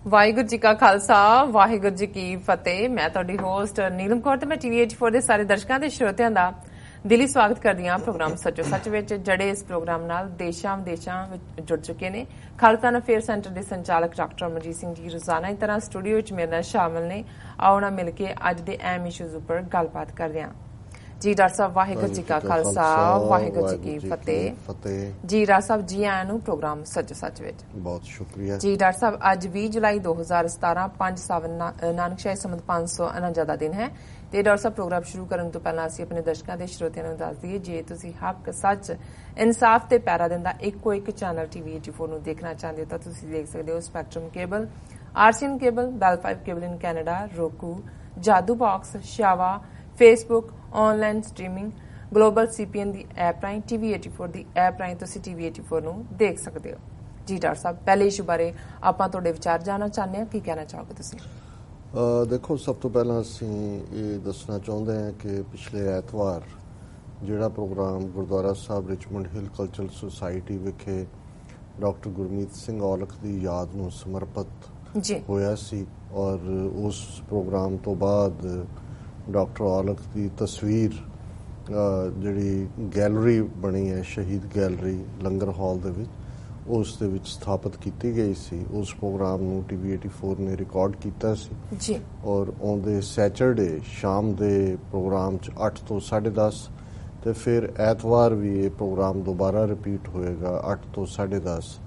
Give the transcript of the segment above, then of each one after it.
ਵਾਹਿਗੁਰੂ ਜੀ ਕਾ ਖਾਲਸਾ ਵਾਹਿਗੁਰੂ ਜੀ ਕੀ ਫਤਿਹ। ਮੈਂ ਤੁਹਾਡੀ ਹੋਸਟ ਨੀਲਮ ਕੌਰ ਤੇ ਮੈਂ TV84 ਦੇ ਸਾਰੇ ਦਰਸ਼ਕਾਂ ਤੇ ਸਰੋਤਿਆਂ ਦਾ ਦਿਲੀ ਸਵਾਗਤ ਕਰਦੀ ਹਾਂ ਪ੍ਰੋਗਰਾਮ ਸੱਚੋ ਸੱਚ ਵਿੱਚ, ਜਿਹੜੇ ਇਸ ਪ੍ਰੋਗਰਾਮ ਨਾਲ ਦੇਸ਼ਾਂ ਵਿਦੇਸ਼ਾਂ ਵਿੱਚ ਜੁੜ ਚੁੱਕੇ ਨੇ। ਖਾਲਸਾ ਅਫੇਅਰ ਸੈਂਟਰ ਦੇ ਸੰਚਾਲਕ ਡਾਕਟਰ ਅਮਰਜੀਤ ਸਿੰਘ ਜੀ ਰੋਜ਼ਾਨਾ ਦੀ ਤਰ੍ਹਾਂ ਸਟੂਡੀਓ ਵਿੱਚ ਮੇਰੇ ਨਾਲ ਸ਼ਾਮਲ ਨੇ। ਆਓ ਨਾ ਮਿਲ ਕੇ ਅੱਜ ਦੇ ਅਹਿਮ ਇਸ਼ੂਜ਼ ਉੱਪਰ ਗੱਲਬਾਤ ਕਰਦੇ ਹਾਂ। ਜੀ ਡਾਕਟਰ ਸਾਹਿਬ ਵਾਹਿਗੁਰੂ ਜੀ ਕਾ ਖਾਲਸਾ ਵਾਹਿਗੁਰੂ ਜੀ ਕੀ ਫਤਿਹ। ਜੀ ਡਾਕਟਰ ਸਾਹਿਬ ਜੀ ਆਇਆਂ ਨੂੰ ਪ੍ਰੋਗਰਾਮ ਸੱਚੋ ਸੱਚ ਵਿੱਚ ਬਹੁਤ ਸ਼ੁਕਰੀਆ ਜੀ। ਡਾਕਟਰ ਸਾਹਿਬ ਅੱਜ 20 ਜੁਲਾਈ 2017 5 ਸਾਵਨ ਨਾਨਕਸ਼ਾਹੀ ਸੰਮਤ 549 ਦਾ ਦਿਨ ਹੈ ਤੇ ਡਾਕਟਰ ਸਾਹਿਬ ਪ੍ਰੋਗਰਾਮ ਸ਼ੁਰੂ ਕਰਨ ਤੋਂ ਪਹਿਲਾਂ ਅਸੀਂ ਆਪਣੇ ਦਰਸ਼ਕਾਂ ਦੇ ਸਰੋਤਿਆਂ ਨੂੰ ਦੱਸ ਦਈਏ, ਜੇ ਤੁਸੀਂ ਹੱਕ ਸੱਚ ਇਨਸਾਫ ਤੇ ਪੈਰਾ ਦਿੰਦਾ ਇੱਕੋ ਇੱਕ ਚੈਨਲ TV84 ਨੂੰ ਦੇਖਣਾ ਚਾਹੁੰਦੇ ਹੋ ਤਾਂ ਤੁਸੀਂ ਦੇਖ ਸਕਦੇ ਹੋ spectrum cable, RCN cable, Bell 5 cable in Canada, roku, Jadoo box, ਸ਼ਾਵਾ, Facebook, online streaming, global CPN ਦੀ ਐਪ ਰਾਹੀਂ, TV84 ਦੀ ਐਪ ਰਾਹੀਂ ਤੁਸੀਂ TV84 ਨੂੰ ਦੇਖ ਸਕਦੇ ਹੋ। ਜੀ ਡਾਕਟਰ ਸਾਹਿਬ, ਪਹਿਲੇ ਇਸ਼ੂ ਬਾਰੇ ਆਪਾਂ ਤੁਹਾਡੇ ਵਿਚਾਰ ਜਾਣਨਾ ਚਾਹੁੰਦੇ ਹਾਂ, ਕੀ ਕਹਿਣਾ ਚਾਹੋਗੇ ਤੁਸੀਂ? ਦੇਖੋ, ਸਭ ਤੋਂ ਪਹਿਲਾਂ ਅਸੀਂ ਇਹ ਦੱਸਣਾ ਚਾਹੁੰਦੇ ਹਾਂ ਕਿ ਪਿਛਲੇ ਐਤਵਾਰ ਜਿਹੜਾ ਪ੍ਰੋਗਰਾਮ ਗੁਰਦੁਆਰਾ ਸਾਹਿਬ ਰਿਚਮੰਡ ਹਿੱਲ ਕਲਚਰਲ ਸੁਸਾਇਟੀ ਵਿਖੇ ਡਾਕਟਰ ਗੁਰਮੀਤ ਸਿੰਘ ਔਲਖ ਦੀ ਯਾਦ ਨੂੰ ਸਮਰਪਿਤ ਹੋਇਆ ਸੀ, ਔਰ ਉਸ ਪ੍ਰੋਗਰਾਮ ਤੋਂ ਬਾਅਦ ਡਾਕਟਰ ਔਲਖ ਦੀ ਤਸਵੀਰ ਜਿਹੜੀ ਗੈਲਰੀ ਬਣੀ ਹੈ, ਸ਼ਹੀਦ ਗੈਲਰੀ ਲੰਗਰ ਹਾਲ ਦੇ ਵਿੱਚ, ਉਸ ਦੇ ਵਿੱਚ ਸਥਾਪਿਤ ਕੀਤੀ ਗਈ ਸੀ। ਉਸ ਪ੍ਰੋਗਰਾਮ ਨੂੰ TV84 ਨੇ ਰਿਕਾਰਡ ਕੀਤਾ ਸੀ ਜੀ, ਔਰ ਆਉਂਦੇ ਸੈਚਰਡੇ ਸ਼ਾਮ ਦੇ ਪ੍ਰੋਗਰਾਮ 'ਚ 8 ਤੋਂ 10:30 ਤੇ ਫਿਰ ਐਤਵਾਰ ਵੀ ਇਹ ਪ੍ਰੋਗਰਾਮ ਦੁਬਾਰਾ ਰਿਪੀਟ ਹੋਏਗਾ 8 ਤੋਂ 10:30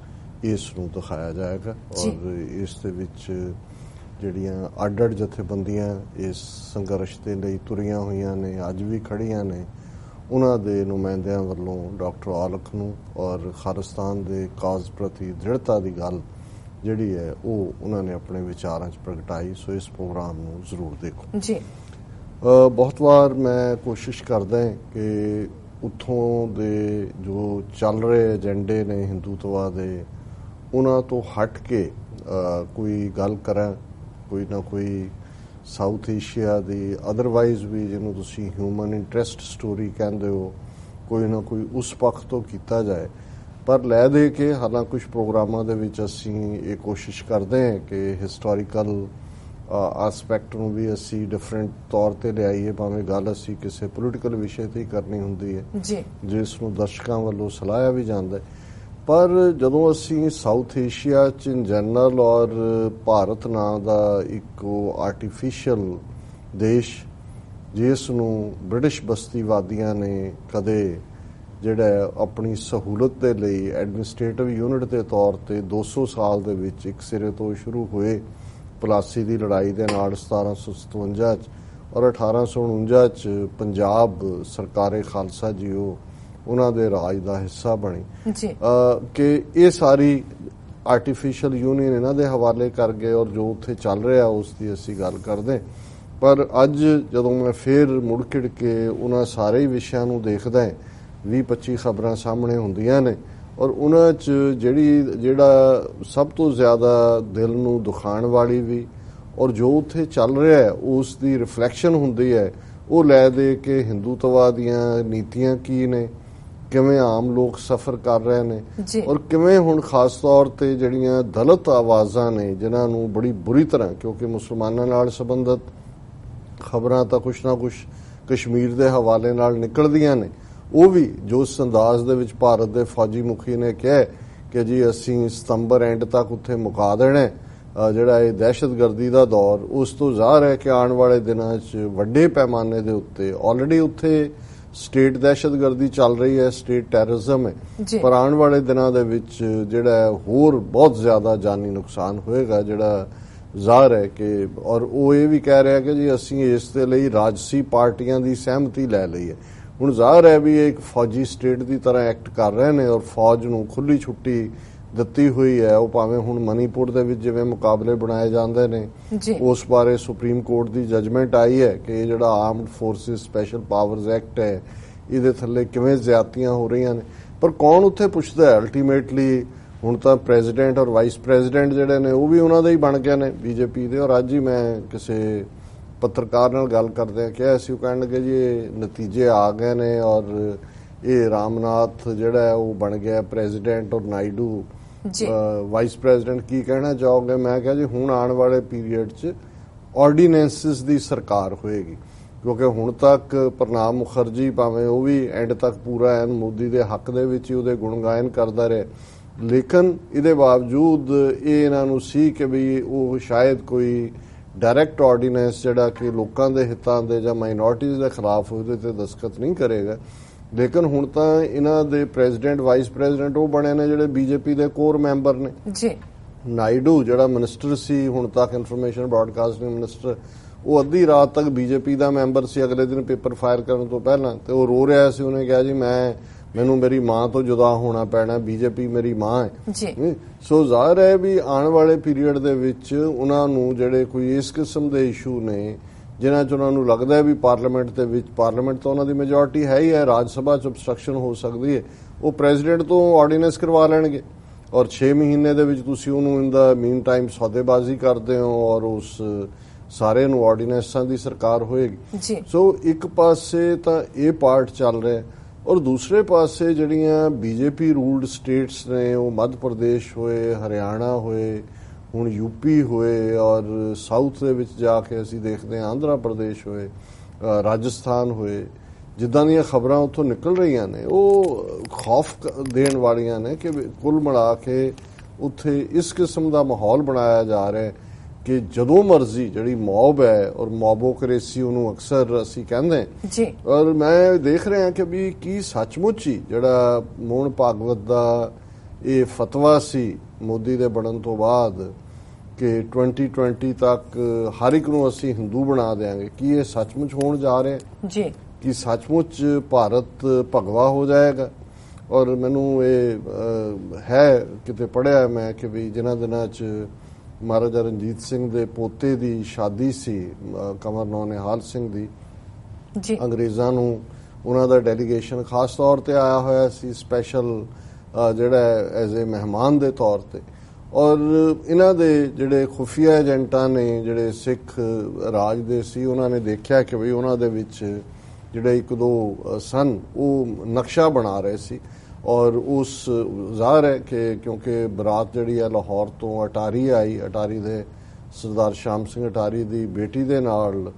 ਇਸ ਨੂੰ ਦਿਖਾਇਆ ਜਾਏਗਾ। ਔਰ ਇਸ ਦੇ ਵਿੱਚ ਜਿਹੜੀਆਂ ਅੱਡ-ਅੱਡ ਜਥੇਬੰਦੀਆਂ ਇਸ ਸੰਘਰਸ਼ ਦੇ ਲਈ ਤੁਰੀਆਂ ਹੋਈਆਂ ਨੇ, ਅੱਜ ਵੀ ਖੜੀਆਂ ਨੇ, ਉਹਨਾਂ ਦੇ ਨੁਮਾਇੰਦਿਆਂ ਵੱਲੋਂ ਡਾਕਟਰ ਔਲਖ ਨੂੰ ਔਰ ਖਾਲਿਸਤਾਨ ਦੇ ਕਾਜ਼ ਪ੍ਰਤੀ ਦ੍ਰਿੜਤਾ ਦੀ ਗੱਲ ਜਿਹੜੀ ਹੈ ਉਹ ਉਹਨਾਂ ਨੇ ਆਪਣੇ ਵਿਚਾਰਾਂ 'ਚ ਪ੍ਰਗਟਾਈ। ਸੋ ਇਸ ਪ੍ਰੋਗਰਾਮ ਨੂੰ ਜ਼ਰੂਰ ਦੇਖੋ ਜੀ। ਬਹੁਤ ਵਾਰ ਮੈਂ ਕੋਸ਼ਿਸ਼ ਕਰਦਾ ਕਿ ਉੱਥੋਂ ਦੇ ਜੋ ਚੱਲ ਰਹੇ ਏਜੰਡੇ ਨੇ ਹਿੰਦੂਤਵਾ ਦੇ, ਉਹਨਾਂ ਤੋਂ ਹਟ ਕੇ ਕੋਈ ਗੱਲ ਕਰਾਂ, ਕੋਈ ਨਾ ਕੋਈ ਸਾਊਥ ਏਸ਼ੀਆ ਦੀ ਅਦਰਵਾਈਜ਼ ਵੀ ਜਿਹਨੂੰ ਤੁਸੀਂ ਹਿਊਮਨ ਇੰਟਰਸਟ ਸਟੋਰੀ ਕਹਿੰਦੇ ਹੋ, ਕੋਈ ਨਾ ਕੋਈ ਉਸ ਪੱਖ ਤੋਂ ਕੀਤਾ ਜਾਏ। ਪਰ ਲੈ ਦੇ ਕੇ ਹਾਲਾਂ ਕੁਝ ਪ੍ਰੋਗਰਾਮਾਂ ਦੇ ਵਿੱਚ ਅਸੀਂ ਇਹ ਕੋਸ਼ਿਸ਼ ਕਰਦੇ ਹਾਂ ਕਿ ਹਿਸਟੋਰੀਕਲ ਆਸਪੈਕਟ ਨੂੰ ਵੀ ਅਸੀਂ ਡਿਫਰੈਂਟ ਤੌਰ ਤੇ ਲਿਆਈਏ, ਭਾਵੇਂ ਗੱਲ ਅਸੀਂ ਕਿਸੇ ਪੋਲੀਟੀਕਲ ਵਿਸ਼ੇ ਤੇ ਹੀ ਕਰਨੀ ਹੁੰਦੀ ਹੈ ਜਿਸ ਨੂੰ ਦਰਸ਼ਕਾਂ ਵੱਲੋਂ ਸਲਾਹਿਆ ਵੀ ਜਾਂਦਾ ਹੈ। ਪਰ ਜਦੋਂ ਅਸੀਂ ਸਾਊਥ ਏਸ਼ੀਆ 'ਚ ਇਨ ਜਨਰਲ ਔਰ ਭਾਰਤ ਨਾਂ ਦਾ ਇੱਕ ਆਰਟੀਫਿਸ਼ੀਅਲ ਦੇਸ਼ ਜਿਸ ਨੂੰ ਬ੍ਰਿਟਿਸ਼ ਬਸਤੀਵਾਦੀਆਂ ਨੇ ਕਦੇ ਜਿਹੜਾ ਆਪਣੀ ਸਹੂਲਤ ਦੇ ਲਈ ਐਡਮਿਨਿਸਟ੍ਰੇਟਿਵ ਯੂਨਿਟ ਦੇ ਤੌਰ ਤੇ 200 ਸਾਲ ਦੇ ਵਿੱਚ ਇੱਕ ਸਿਰੇ ਤੋਂ ਸ਼ੁਰੂ ਹੋਏ ਪਲਾਸੀ ਦੀ ਲੜਾਈ ਦੇ ਨਾਲ 1757 'ਚ ਔਰ 1849 'ਚ ਪੰਜਾਬ ਸਰਕਾਰੇ ਖਾਲਸਾ ਜੀ ਉਹਨਾਂ ਦੇ ਰਾਜ ਦਾ ਹਿੱਸਾ ਬਣੀ ਕਿ ਇਹ ਸਾਰੀ ਆਰਟੀਫਿਸ਼ੀਅਲ ਯੂਨੀਅਨ ਇਹਨਾਂ ਦੇ ਹਵਾਲੇ ਕਰ ਗਏ ਔਰ ਜੋ ਉੱਥੇ ਚੱਲ ਰਿਹਾ ਉਸ ਦੀ ਅਸੀਂ ਗੱਲ ਕਰਦੇ। ਪਰ ਅੱਜ ਜਦੋਂ ਮੈਂ ਫਿਰ ਮੁੜ ਖਿੜ ਕੇ ਉਹਨਾਂ ਸਾਰੇ ਵਿਸ਼ਿਆਂ ਨੂੰ ਦੇਖਦਾ, 20-25 ਖਬਰਾਂ ਸਾਹਮਣੇ ਹੁੰਦੀਆਂ ਨੇ ਔਰ ਉਹਨਾਂ 'ਚ ਜਿਹੜਾ ਸਭ ਤੋਂ ਜ਼ਿਆਦਾ ਦਿਲ ਨੂੰ ਦੁਖਾਉਣ ਵਾਲੀ ਵੀ ਔਰ ਜੋ ਉੱਥੇ ਚੱਲ ਰਿਹਾ ਉਸ ਦੀ ਰਿਫਲੈਕਸ਼ਨ ਹੁੰਦੀ ਹੈ, ਉਹ ਲੈ ਦੇ ਕੇ ਹਿੰਦੂਤਵਾ ਦੀਆਂ ਨੀਤੀਆਂ ਕੀ ਨੇ, ਕਿਵੇਂ ਆਮ ਲੋਕ ਸਫਰ ਕਰ ਰਹੇ ਨੇ ਔਰ ਕਿਵੇਂ ਹੁਣ ਖਾਸ ਤੌਰ ਤੇ ਜਿਹੜੀਆਂ ਦਲਿਤ ਆਵਾਜ਼ਾਂ ਨੇ ਜਿਨ੍ਹਾਂ ਨੂੰ ਬੜੀ ਬੁਰੀ ਤਰ੍ਹਾਂ, ਕਿਉਂਕਿ ਮੁਸਲਮਾਨਾਂ ਨਾਲ ਸੰਬੰਧਿਤ ਖਬਰਾਂ ਤਾਂ ਕੁਛ ਨਾ ਕੁਛ ਕਸ਼ਮੀਰ ਦੇ ਹਵਾਲੇ ਨਾਲ ਨਿਕਲਦੀਆਂ ਨੇ, ਉਹ ਵੀ ਜੋ ਇਸ ਅੰਦਾਜ਼ ਦੇ ਵਿੱਚ ਭਾਰਤ ਦੇ ਫੌਜੀ ਮੁਖੀ ਨੇ ਕਿਹਾ ਕਿ ਜੀ ਅਸੀਂ ਸਤੰਬਰ ਐਂਡ ਤੱਕ ਉੱਥੇ ਮੁਕਾ ਦੇਣਾ ਜਿਹੜਾ ਇਹ ਦਹਿਸ਼ਤਗਰਦੀ ਦਾ ਦੌਰ, ਉਸ ਤੋਂ ਜ਼ਾਹਰ ਹੈ ਕਿ ਆਉਣ ਵਾਲੇ ਦਿਨਾਂ 'ਚ ਵੱਡੇ ਪੈਮਾਨੇ ਦੇ ਉੱਤੇ ਆਲਰੇਡੀ ਉੱਥੇ ਸਟੇਟ ਦਹਿਸ਼ਤਗਰਦੀ ਚੱਲ ਰਹੀ ਹੈ, ਸਟੇਟ ਟੈਰਰਿਜ਼ਮ ਹੈ, ਪਰ ਆਉਣ ਵਾਲੇ ਦਿਨਾਂ ਦੇ ਵਿੱਚ ਜਿਹੜਾ ਹੋਰ ਬਹੁਤ ਜ਼ਿਆਦਾ ਜਾਨੀ ਨੁਕਸਾਨ ਹੋਏਗਾ, ਜਿਹੜਾ ਜ਼ਾਹਰ ਹੈ ਕਿ ਔਰ ਉਹ ਇਹ ਵੀ ਕਹਿ ਰਿਹਾ ਕਿ ਜੀ ਅਸੀਂ ਇਸ ਦੇ ਲਈ ਰਾਜਸੀ ਪਾਰਟੀਆਂ ਦੀ ਸਹਿਮਤੀ ਲੈ ਲਈ ਹੈ। ਹੁਣ ਜ਼ਾਹਰ ਹੈ ਵੀ ਇਹ ਇੱਕ ਫੌਜੀ ਸਟੇਟ ਦੀ ਤਰ੍ਹਾਂ ਐਕਟ ਕਰ ਰਹੇ ਨੇ ਔਰ ਫੌਜ ਨੂੰ ਖੁੱਲੀ ਛੁੱਟੀ ਦਿੱਤੀ ਹੋਈ ਹੈ। ਉਹ ਭਾਵੇਂ ਹੁਣ ਮਨੀਪੁਰ ਦੇ ਵਿੱਚ ਜਿਵੇਂ ਮੁਕਾਬਲੇ ਬਣਾਏ ਜਾਂਦੇ ਨੇ, ਉਸ ਬਾਰੇ ਸੁਪਰੀਮ ਕੋਰਟ ਦੀ ਜਜਮੈਂਟ ਆਈ ਹੈ ਕਿ ਇਹ ਜਿਹੜਾ armed forces special powers act ਹੈ ਇਹਦੇ ਥੱਲੇ ਕਿਵੇਂ ਜ਼ਿਆਦਤੀਆਂ ਹੋ ਰਹੀਆਂ ਨੇ। ਪਰ ਕੌਣ ਉੱਥੇ ਪੁੱਛਦਾ ਹੈ ਅਲਟੀਮੇਟਲੀ? ਹੁਣ ਤਾਂ ਪ੍ਰੈਜ਼ੀਡੈਂਟ ਔਰ ਵਾਈਸ ਪ੍ਰੈਜ਼ੀਡੈਂਟ ਜਿਹੜੇ ਨੇ ਉਹ ਵੀ ਉਹਨਾਂ ਦੇ ਹੀ ਬਣ ਗਏ ਨੇ, BJP ਦੇ। ਔਰ ਅੱਜ ਹੀ ਮੈਂ ਕਿਸੇ ਪੱਤਰਕਾਰ ਨਾਲ ਗੱਲ ਕਰਦੇ ਆ ਕਿਹਾ ਸੀ, ਉਹ ਕਹਿਣ ਲੱਗੇ ਜੀ ਇਹ ਨਤੀਜੇ ਆ ਗਏ ਨੇ ਔਰ ਇਹ ਰਾਮਨਾਥ ਜਿਹੜਾ ਹੈ ਉਹ ਬਣ ਗਿਆ ਪ੍ਰੈਜ਼ੀਡੈਂਟ ਔਰ ਨਾਇਡੂ ਵਾਈਸ ਪ੍ਰੈਜ਼ੀਡੈਂਟ ਕੀ ਕਹਿਣਾ ਚਾਹੋਗੇ? ਮੈਂ ਕਿਹਾ ਜੀ ਹੁਣ ਆਉਣ ਵਾਲੇ ਪੀਰੀਅਡ 'ਚ ਆਰਡੀਨੈਂਸਿਸ ਦੀ ਸਰਕਾਰ ਹੋਏਗੀ, ਕਿਉਂਕਿ ਹੁਣ ਤੱਕ ਪ੍ਰਣਾਬ ਮੁਖਰਜੀ ਭਾਵੇਂ ਉਹ ਵੀ ਐਂਡ ਤੱਕ ਪੂਰਾ ਐਨ ਮੋਦੀ ਦੇ ਹੱਕ ਦੇ ਵਿੱਚ ਹੀ ਉਹਦੇ ਗੁਣਗਾਇਨ ਕਰਦਾ ਰਿਹਾ, ਲੇਕਿਨ ਇਹਦੇ ਬਾਵਜੂਦ ਇਹ ਇਹਨਾਂ ਨੂੰ ਸੀ ਕਿ ਵੀ ਉਹ ਸ਼ਾਇਦ ਕੋਈ ਡਾਇਰੈਕਟ ਆਰਡੀਨੈਂਸ ਜਿਹੜਾ ਕਿ ਲੋਕਾਂ ਦੇ ਹਿੱਤਾਂ ਦੇ ਜਾਂ ਮਾਈਨੋਰਟੀਜ਼ ਦੇ ਖਿਲਾਫ ਉਹਦੇ ਤੇ ਦਸਤਖਤ ਨਹੀਂ ਕਰੇਗਾ। ਲੇਕਿਨ ਹੁਣ ਤਾਂ ਇਹਨਾਂ ਦੇ ਪ੍ਰੈਜ਼ੀਡੈਂਟ ਵਾਈਸ ਪ੍ਰੈਜ਼ੀਡੈਂਟ ਉਹ ਬਣੇ ਨੇ ਜਿਹੜੇ ਬੀਜੇਪੀ ਦੇ ਕੋਰ ਮੈਂਬਰ ਨੇ ਜੀ। ਨਾਇਡੂ ਜਿਹੜਾ ਮਿਨਿਸਟਰ ਸੀ ਹੁਣ ਤੱਕ ਇਨਫੋਰਮੇਸ਼ਨ ਬ੍ਰਾਡਕਾਸਟਿੰਗ ਮਿਨਿਸਟਰ, ਉਹ ਅੱਧੀ ਰਾਤ ਤੱਕ ਬੀਜੇਪੀ ਦਾ ਮੈਂਬਰ ਸੀ। ਅਗਲੇ ਦਿਨ ਪੇਪਰ ਫਾਇਰ ਕਰਨ ਤੋਂ ਪਹਿਲਾਂ ਤੇ ਉਹ ਰੋ ਰਿਹਾ ਸੀ। ਉਹਨੇ ਕਿਹਾ ਜੀ ਮੈਨੂੰ ਮੇਰੀ ਮਾਂ ਤੋਂ ਜੁਦਾ ਹੋਣਾ ਪੈਣਾ, ਬੀਜੇਪੀ ਮੇਰੀ ਮਾਂ ਹੈ ਜੀ। ਸੋ ਜ਼ਾਹਿਰ ਹੈ ਵੀ ਆਉਣ ਵਾਲੇ ਪੀਰੀਅਡ ਦੇ ਵਿੱਚ ਉਹਨਾਂ ਨੂੰ ਜਿਹੜੇ ਕੋਈ ਇਸ ਕਿਸਮ ਦੇ ਇਸ਼ੂ ਨੇ ਜਿਨ੍ਹਾਂ 'ਚ ਉਹਨਾਂ ਨੂੰ ਲੱਗਦਾ ਹੈ ਵੀ ਪਾਰਲੀਮੈਂਟ ਦੇ ਵਿੱਚ, ਪਾਰਲੀਮੈਂਟ ਤਾਂ ਉਹਨਾਂ ਦੀ ਮੈਜੋਰਟੀ ਹੈ ਹੀ ਹੈ, ਰਾਜ ਸਭਾ 'ਚ obstruction ਹੋ ਸਕਦੀ ਹੈ, ਉਹ ਪ੍ਰੈਜ਼ੀਡੈਂਟ ਤੋਂ ਆਰਡੀਨੈਂਸ ਕਰਵਾ ਲੈਣਗੇ ਔਰ 6 ਮਹੀਨੇ ਦੇ ਵਿੱਚ ਤੁਸੀਂ ਉਹਨੂੰ ਇਨ ਦਾ ਮੀਨ ਟਾਈਮ ਸੌਦੇਬਾਜ਼ੀ ਕਰਦੇ ਹੋ ਔਰ ਉਸ ਸਾਰੇ ਨੂੰ ਆਰਡੀਨੈਂਸਾਂ ਦੀ ਸਰਕਾਰ ਹੋਏਗੀ। ਸੋ ਇੱਕ ਪਾਸੇ ਤਾਂ ਇਹ ਪਾਰਟ ਚੱਲ ਰਿਹਾ ਔਰ ਦੂਸਰੇ ਪਾਸੇ ਜਿਹੜੀਆਂ ਬੀਜੇਪੀ ਰੂਲਡ ਸਟੇਟਸ ਨੇ, ਉਹ ਮੱਧ ਪ੍ਰਦੇਸ਼ ਹੋਏ, ਹਰਿਆਣਾ ਹੋਏ, ਹੁਣ ਯੂਪੀ ਹੋਏ ਔਰ ਸਾਊਥ ਦੇ ਵਿੱਚ ਜਾ ਕੇ ਅਸੀਂ ਦੇਖਦੇ ਹਾਂ ਆਂਧਰਾ ਪ੍ਰਦੇਸ਼ ਹੋਏ, ਰਾਜਸਥਾਨ ਹੋਏ, ਜਿੱਦਾਂ ਦੀਆਂ ਖਬਰਾਂ ਉੱਥੋਂ ਨਿਕਲ ਰਹੀਆਂ ਨੇ ਉਹ ਖੌਫ ਦੇਣ ਵਾਲੀਆਂ ਨੇ ਕਿ ਕੁੱਲ ਮਿਲਾ ਕੇ ਉੱਥੇ ਇਸ ਕਿਸਮ ਦਾ ਮਾਹੌਲ ਬਣਾਇਆ ਜਾ ਰਿਹਾ ਕਿ ਜਦੋਂ ਮਰਜ਼ੀ ਜਿਹੜੀ ਮੌਬ ਹੈ ਔਰ ਮੌਬੋਕ੍ਰੇਸੀ ਉਹਨੂੰ ਅਕਸਰ ਅਸੀਂ ਕਹਿੰਦੇ ਜੀ। ਔਰ ਮੈਂ ਦੇਖ ਰਿਹਾ ਕਿ ਵੀ ਕੀ ਸੱਚਮੁੱਚ ਹੀ ਜਿਹੜਾ ਮੋਹਨ ਭਾਗਵਤ ਦਾ ਇਹ ਫਤਵਾ ਸੀ ਮੋਦੀ ਦੇ ਬਣਨ ਤੋਂ ਬਾਅਦ ਕਿ 2020 ਤੱਕ ਹਰ ਇੱਕ ਨੂੰ ਅਸੀਂ ਹਿੰਦੂ ਬਣਾ ਦੇਾਂਗੇ, ਕੀ ਇਹ ਸੱਚਮੁੱਚ ਹੋਣ ਜਾ ਰਿਹਾ ਜੀ? ਕਿ ਸੱਚਮੁੱਚ ਭਾਰਤ ਭਗਵਾ ਹੋ ਜਾਏਗਾ? ਔਰ ਮੈਨੂੰ ਇਹ ਹੈ ਕਿਤੇ ਪੜ੍ਹਿਆ ਮੈਂ ਕਿ ਵੀ ਜਿਨ੍ਹਾਂ ਦਿਨਾਂ 'ਚ ਮਹਾਰਾਜਾ ਰਣਜੀਤ ਸਿੰਘ ਦੇ ਪੋਤੇ ਦੀ ਸ਼ਾਦੀ ਸੀ ਕੰਵਰ ਨੌਨਿਹਾਲ ਸਿੰਘ ਦੀ ਜੀ, ਅੰਗਰੇਜ਼ਾਂ ਨੂੰ ਉਹਨਾਂ ਦਾ ਡੈਲੀਗੇਸ਼ਨ ਖਾਸ ਤੌਰ ਤੇ ਆਇਆ ਹੋਇਆ ਸੀ, ਸਪੈਸ਼ਲ ਜਿਹੜਾ ਐਜ਼ ਏ ਮਹਿਮਾਨ ਦੇ ਤੌਰ ਤੇ। ਔਰ ਇਹਨਾਂ ਦੇ ਜਿਹੜੇ ਖੁਫੀਆ ਏਜੰਟਾਂ ਨੇ ਜਿਹੜੇ ਸਿੱਖ ਰਾਜ ਦੇ ਸੀ, ਉਹਨਾਂ ਨੇ ਦੇਖਿਆ ਕਿ ਵੀ ਉਹਨਾਂ ਦੇ ਵਿੱਚ ਜਿਹੜੇ ਇੱਕ ਦੋ ਸਨ ਉਹ ਨਕਸ਼ਾ ਬਣਾ ਰਹੇ ਸੀ ਔਰ ਉਸ ਜ਼ਾਹਰ ਹੈ ਕਿ ਕਿਉਂਕਿ ਬਰਾਤ ਜਿਹੜੀ ਹੈ ਲਾਹੌਰ ਤੋਂ ਅਟਾਰੀ ਆਈ, ਅਟਾਰੀ ਦੇ ਸਰਦਾਰ ਸ਼ਾਮ ਸਿੰਘ ਅਟਾਰੀ ਦੀ ਬੇਟੀ ਦੇ ਨਾਲ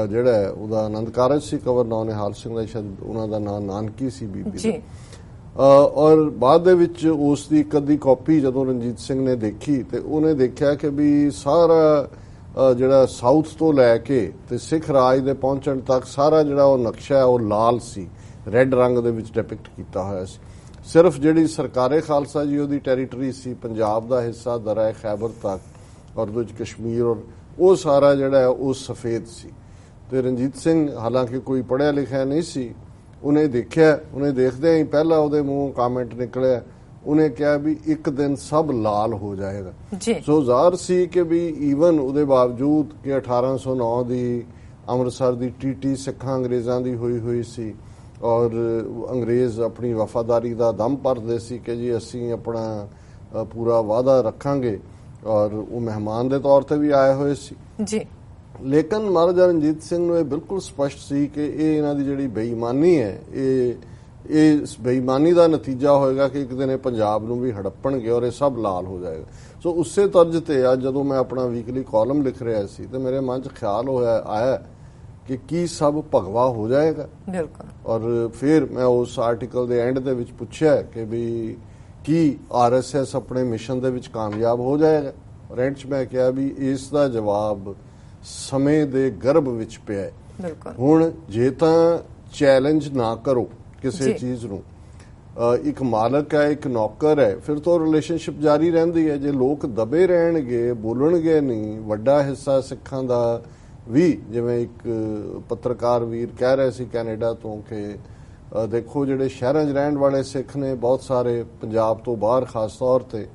ਜਿਹੜਾ ਉਹਦਾ ਆਨੰਦ ਕਾਰਜ ਸੀ ਕੰਵਰ ਨੌਨਿਹਾਲ ਸਿੰਘ ਦਾ, ਸ਼ਾਇਦ ਉਹਨਾਂ ਦਾ ਨਾਂ ਨਾਨਕੀ ਸੀ ਬੀਬੀ ਦਾ। ਔਰ ਬਾਅਦ ਦੇ ਵਿੱਚ ਉਸ ਦੀ ਇੱਕ ਅੱਧੀ ਕਾਪੀ ਜਦੋਂ ਰਣਜੀਤ ਸਿੰਘ ਨੇ ਦੇਖੀ ਤੇ ਉਹਨੇ ਦੇਖਿਆ ਕਿ ਵੀ ਸਾਰਾ ਜਿਹੜਾ ਸਾਊਥ ਤੋਂ ਲੈ ਕੇ ਤੇ ਸਿੱਖ ਰਾਜ ਦੇ ਪਹੁੰਚਣ ਤੱਕ ਸਾਰਾ ਜਿਹੜਾ ਉਹ ਨਕਸ਼ਾ ਹੈ ਉਹ ਲਾਲ ਸੀ, ਰੈੱਡ ਰੰਗ ਦੇ ਵਿੱਚ ਡਿਪਿਕਟ ਕੀਤਾ ਹੋਇਆ ਸੀ। ਸਿਰਫ ਜਿਹੜੀ ਸਰਕਾਰੇ ਖਾਲਸਾ ਜੀ ਉਹਦੀ ਟੈਰੀਟਰੀ ਸੀ, ਪੰਜਾਬ ਦਾ ਹਿੱਸਾ ਦਰਿਆ ਖੈਬਰ ਤੱਕ ਔਰ ਉਹਦੇ ਵਿੱਚ ਕਸ਼ਮੀਰ, ਔਰ ਉਹ ਸਾਰਾ ਜਿਹੜਾ ਉਹ ਸਫੇਦ ਸੀ। ਤੇ ਰਣਜੀਤ ਸਿੰਘ ਹਾਲਾਂਕਿ ਕੋਈ ਪੜ੍ਹਿਆ ਲਿਖਿਆ ਨਹੀਂ ਸੀ, ਉਹਨੇ ਦੇਖਿਆ, ਉਹਨੇ ਦੇਖਦਿਆਂ ਹੀ ਪਹਿਲਾਂ ਉਹਦੇ ਮੂੰਹੋਂ ਕਾਮੈਂਟ ਨਿਕਲਿਆ, ਉਹਨੇ ਕਿਹਾ ਵੀ ਇੱਕ ਦਿਨ ਸਭ ਲਾਲ ਹੋ ਜਾਏਗਾ। ਸੋ ਜ਼ਾਹਰ ਸੀ ਕਿ ਵੀ ਈਵਨ ਉਹਦੇ ਬਾਵਜੂਦ ਕਿ 1809 ਦੀ ਅੰਮ੍ਰਿਤਸਰ ਦੀ ਟੀਟੀ ਸਿੱਖਾਂ ਅੰਗਰੇਜ਼ਾਂ ਦੀ ਹੋਈ ਸੀ ਔਰ ਅੰਗਰੇਜ਼ ਆਪਣੀ ਵਫਾਦਾਰੀ ਦਾ ਦਮ ਭਰਦੇ ਸੀ ਕਿ ਜੀ ਅਸੀਂ ਆਪਣਾ ਪੂਰਾ ਵਾਅਦਾ ਰੱਖਾਂਗੇ ਔਰ ਉਹ ਮਹਿਮਾਨ ਦੇ ਤੌਰ ਤੇ ਵੀ ਆਏ ਹੋਏ ਸੀ ਜੀ। ਲੇਕਿਨ ਮਹਾਰਾਜਾ ਰਣਜੀਤ ਸਿੰਘ ਨੂੰ ਇਹ ਬਿਲਕੁਲ ਸਪਸ਼ਟ ਸੀ ਕਿ ਇਹ ਇਹਨਾਂ ਦੀ ਜਿਹੜੀ ਬੇਈਮਾਨੀ ਹੈ, ਇਹ ਇਸ ਬੇਈਮਾਨੀ ਦਾ ਨਤੀਜਾ ਹੋਏਗਾ ਕਿ ਇੱਕ ਦਿਨ ਇਹ ਪੰਜਾਬ ਨੂੰ ਵੀ ਹੜੱਪਣਗੇ ਔਰ ਇਹ ਸਭ ਲਾਲ ਹੋ ਜਾਏਗਾ। ਸੋ ਉਸੇ ਤਰਜ਼ ਤੇ ਅੱਜ ਜਦੋਂ ਮੈਂ ਆਪਣਾ ਵੀਕਲੀ ਕਾਲਮ ਲਿਖ ਰਿਹਾ ਸੀ ਤੇ ਮੇਰੇ ਮਨ 'ਚ ਖਿਆਲ ਆਇਆ ਕਿ ਕੀ ਸਭ ਭਗਵਾ ਹੋ ਜਾਏਗਾ। ਬਿਲਕੁਲ। ਔਰ ਫਿਰ ਮੈਂ ਉਸ ਆਰਟੀਕਲ ਦੇ ਐਂਡ ਦੇ ਵਿੱਚ ਪੁੱਛਿਆ ਕਿ ਵੀ ਕੀ ਆਰਐਸਐਸ ਆਪਣੇ ਮਿਸ਼ਨ ਦੇ ਵਿੱਚ ਕਾਮਯਾਬ ਹੋ ਜਾਏਗਾ? ਔਰ ਐਂਡ 'ਚ ਮੈਂ ਕਿਹਾ ਵੀ ਇਸ ਦਾ ਜਵਾਬ ਸਮੇਂ ਦੇ ਗਰਭ ਵਿੱਚ ਪਿਆ ਹੈ। ਬਿਲਕੁਲ। ਹੁਣ ਜੇ ਤਾਂ ਚੈਲੰਜ ਨਾ ਕਰੋ ਕਿਸੇ ਚੀਜ਼ ਨੂੰ, ਇੱਕ ਮਾਲਕ ਹੈ, ਇੱਕ ਨੌਕਰ ਹੈ, ਫਿਰ ਤੋਂ ਰਿਲੇਸ਼ਨਸ਼ਿਪ ਜਾਰੀ ਰਹਿੰਦੀ ਹੈ। ਜੇ ਲੋਕ ਦਬੇ ਰਹਿਣਗੇ, ਬੋਲਣਗੇ ਨਹੀਂ, ਵੱਡਾ ਹਿੱਸਾ ਸਿੱਖਾਂ ਦਾ ਵੀ, ਜਿਵੇਂ ਇੱਕ ਪੱਤਰਕਾਰ ਵੀਰ ਕਹਿ ਰਹੇ ਸੀ ਕੈਨੇਡਾ ਤੋਂ ਕਿ ਦੇਖੋ ਜਿਹੜੇ ਸ਼ਹਿਰਾਂ 'ਚ ਰਹਿਣ ਵਾਲੇ ਸਿੱਖ ਨੇ ਬਹੁਤ ਸਾਰੇ, ਪੰਜਾਬ ਤੋਂ ਬਾਹਰ ਖਾਸ ਤੌਰ ਤੇ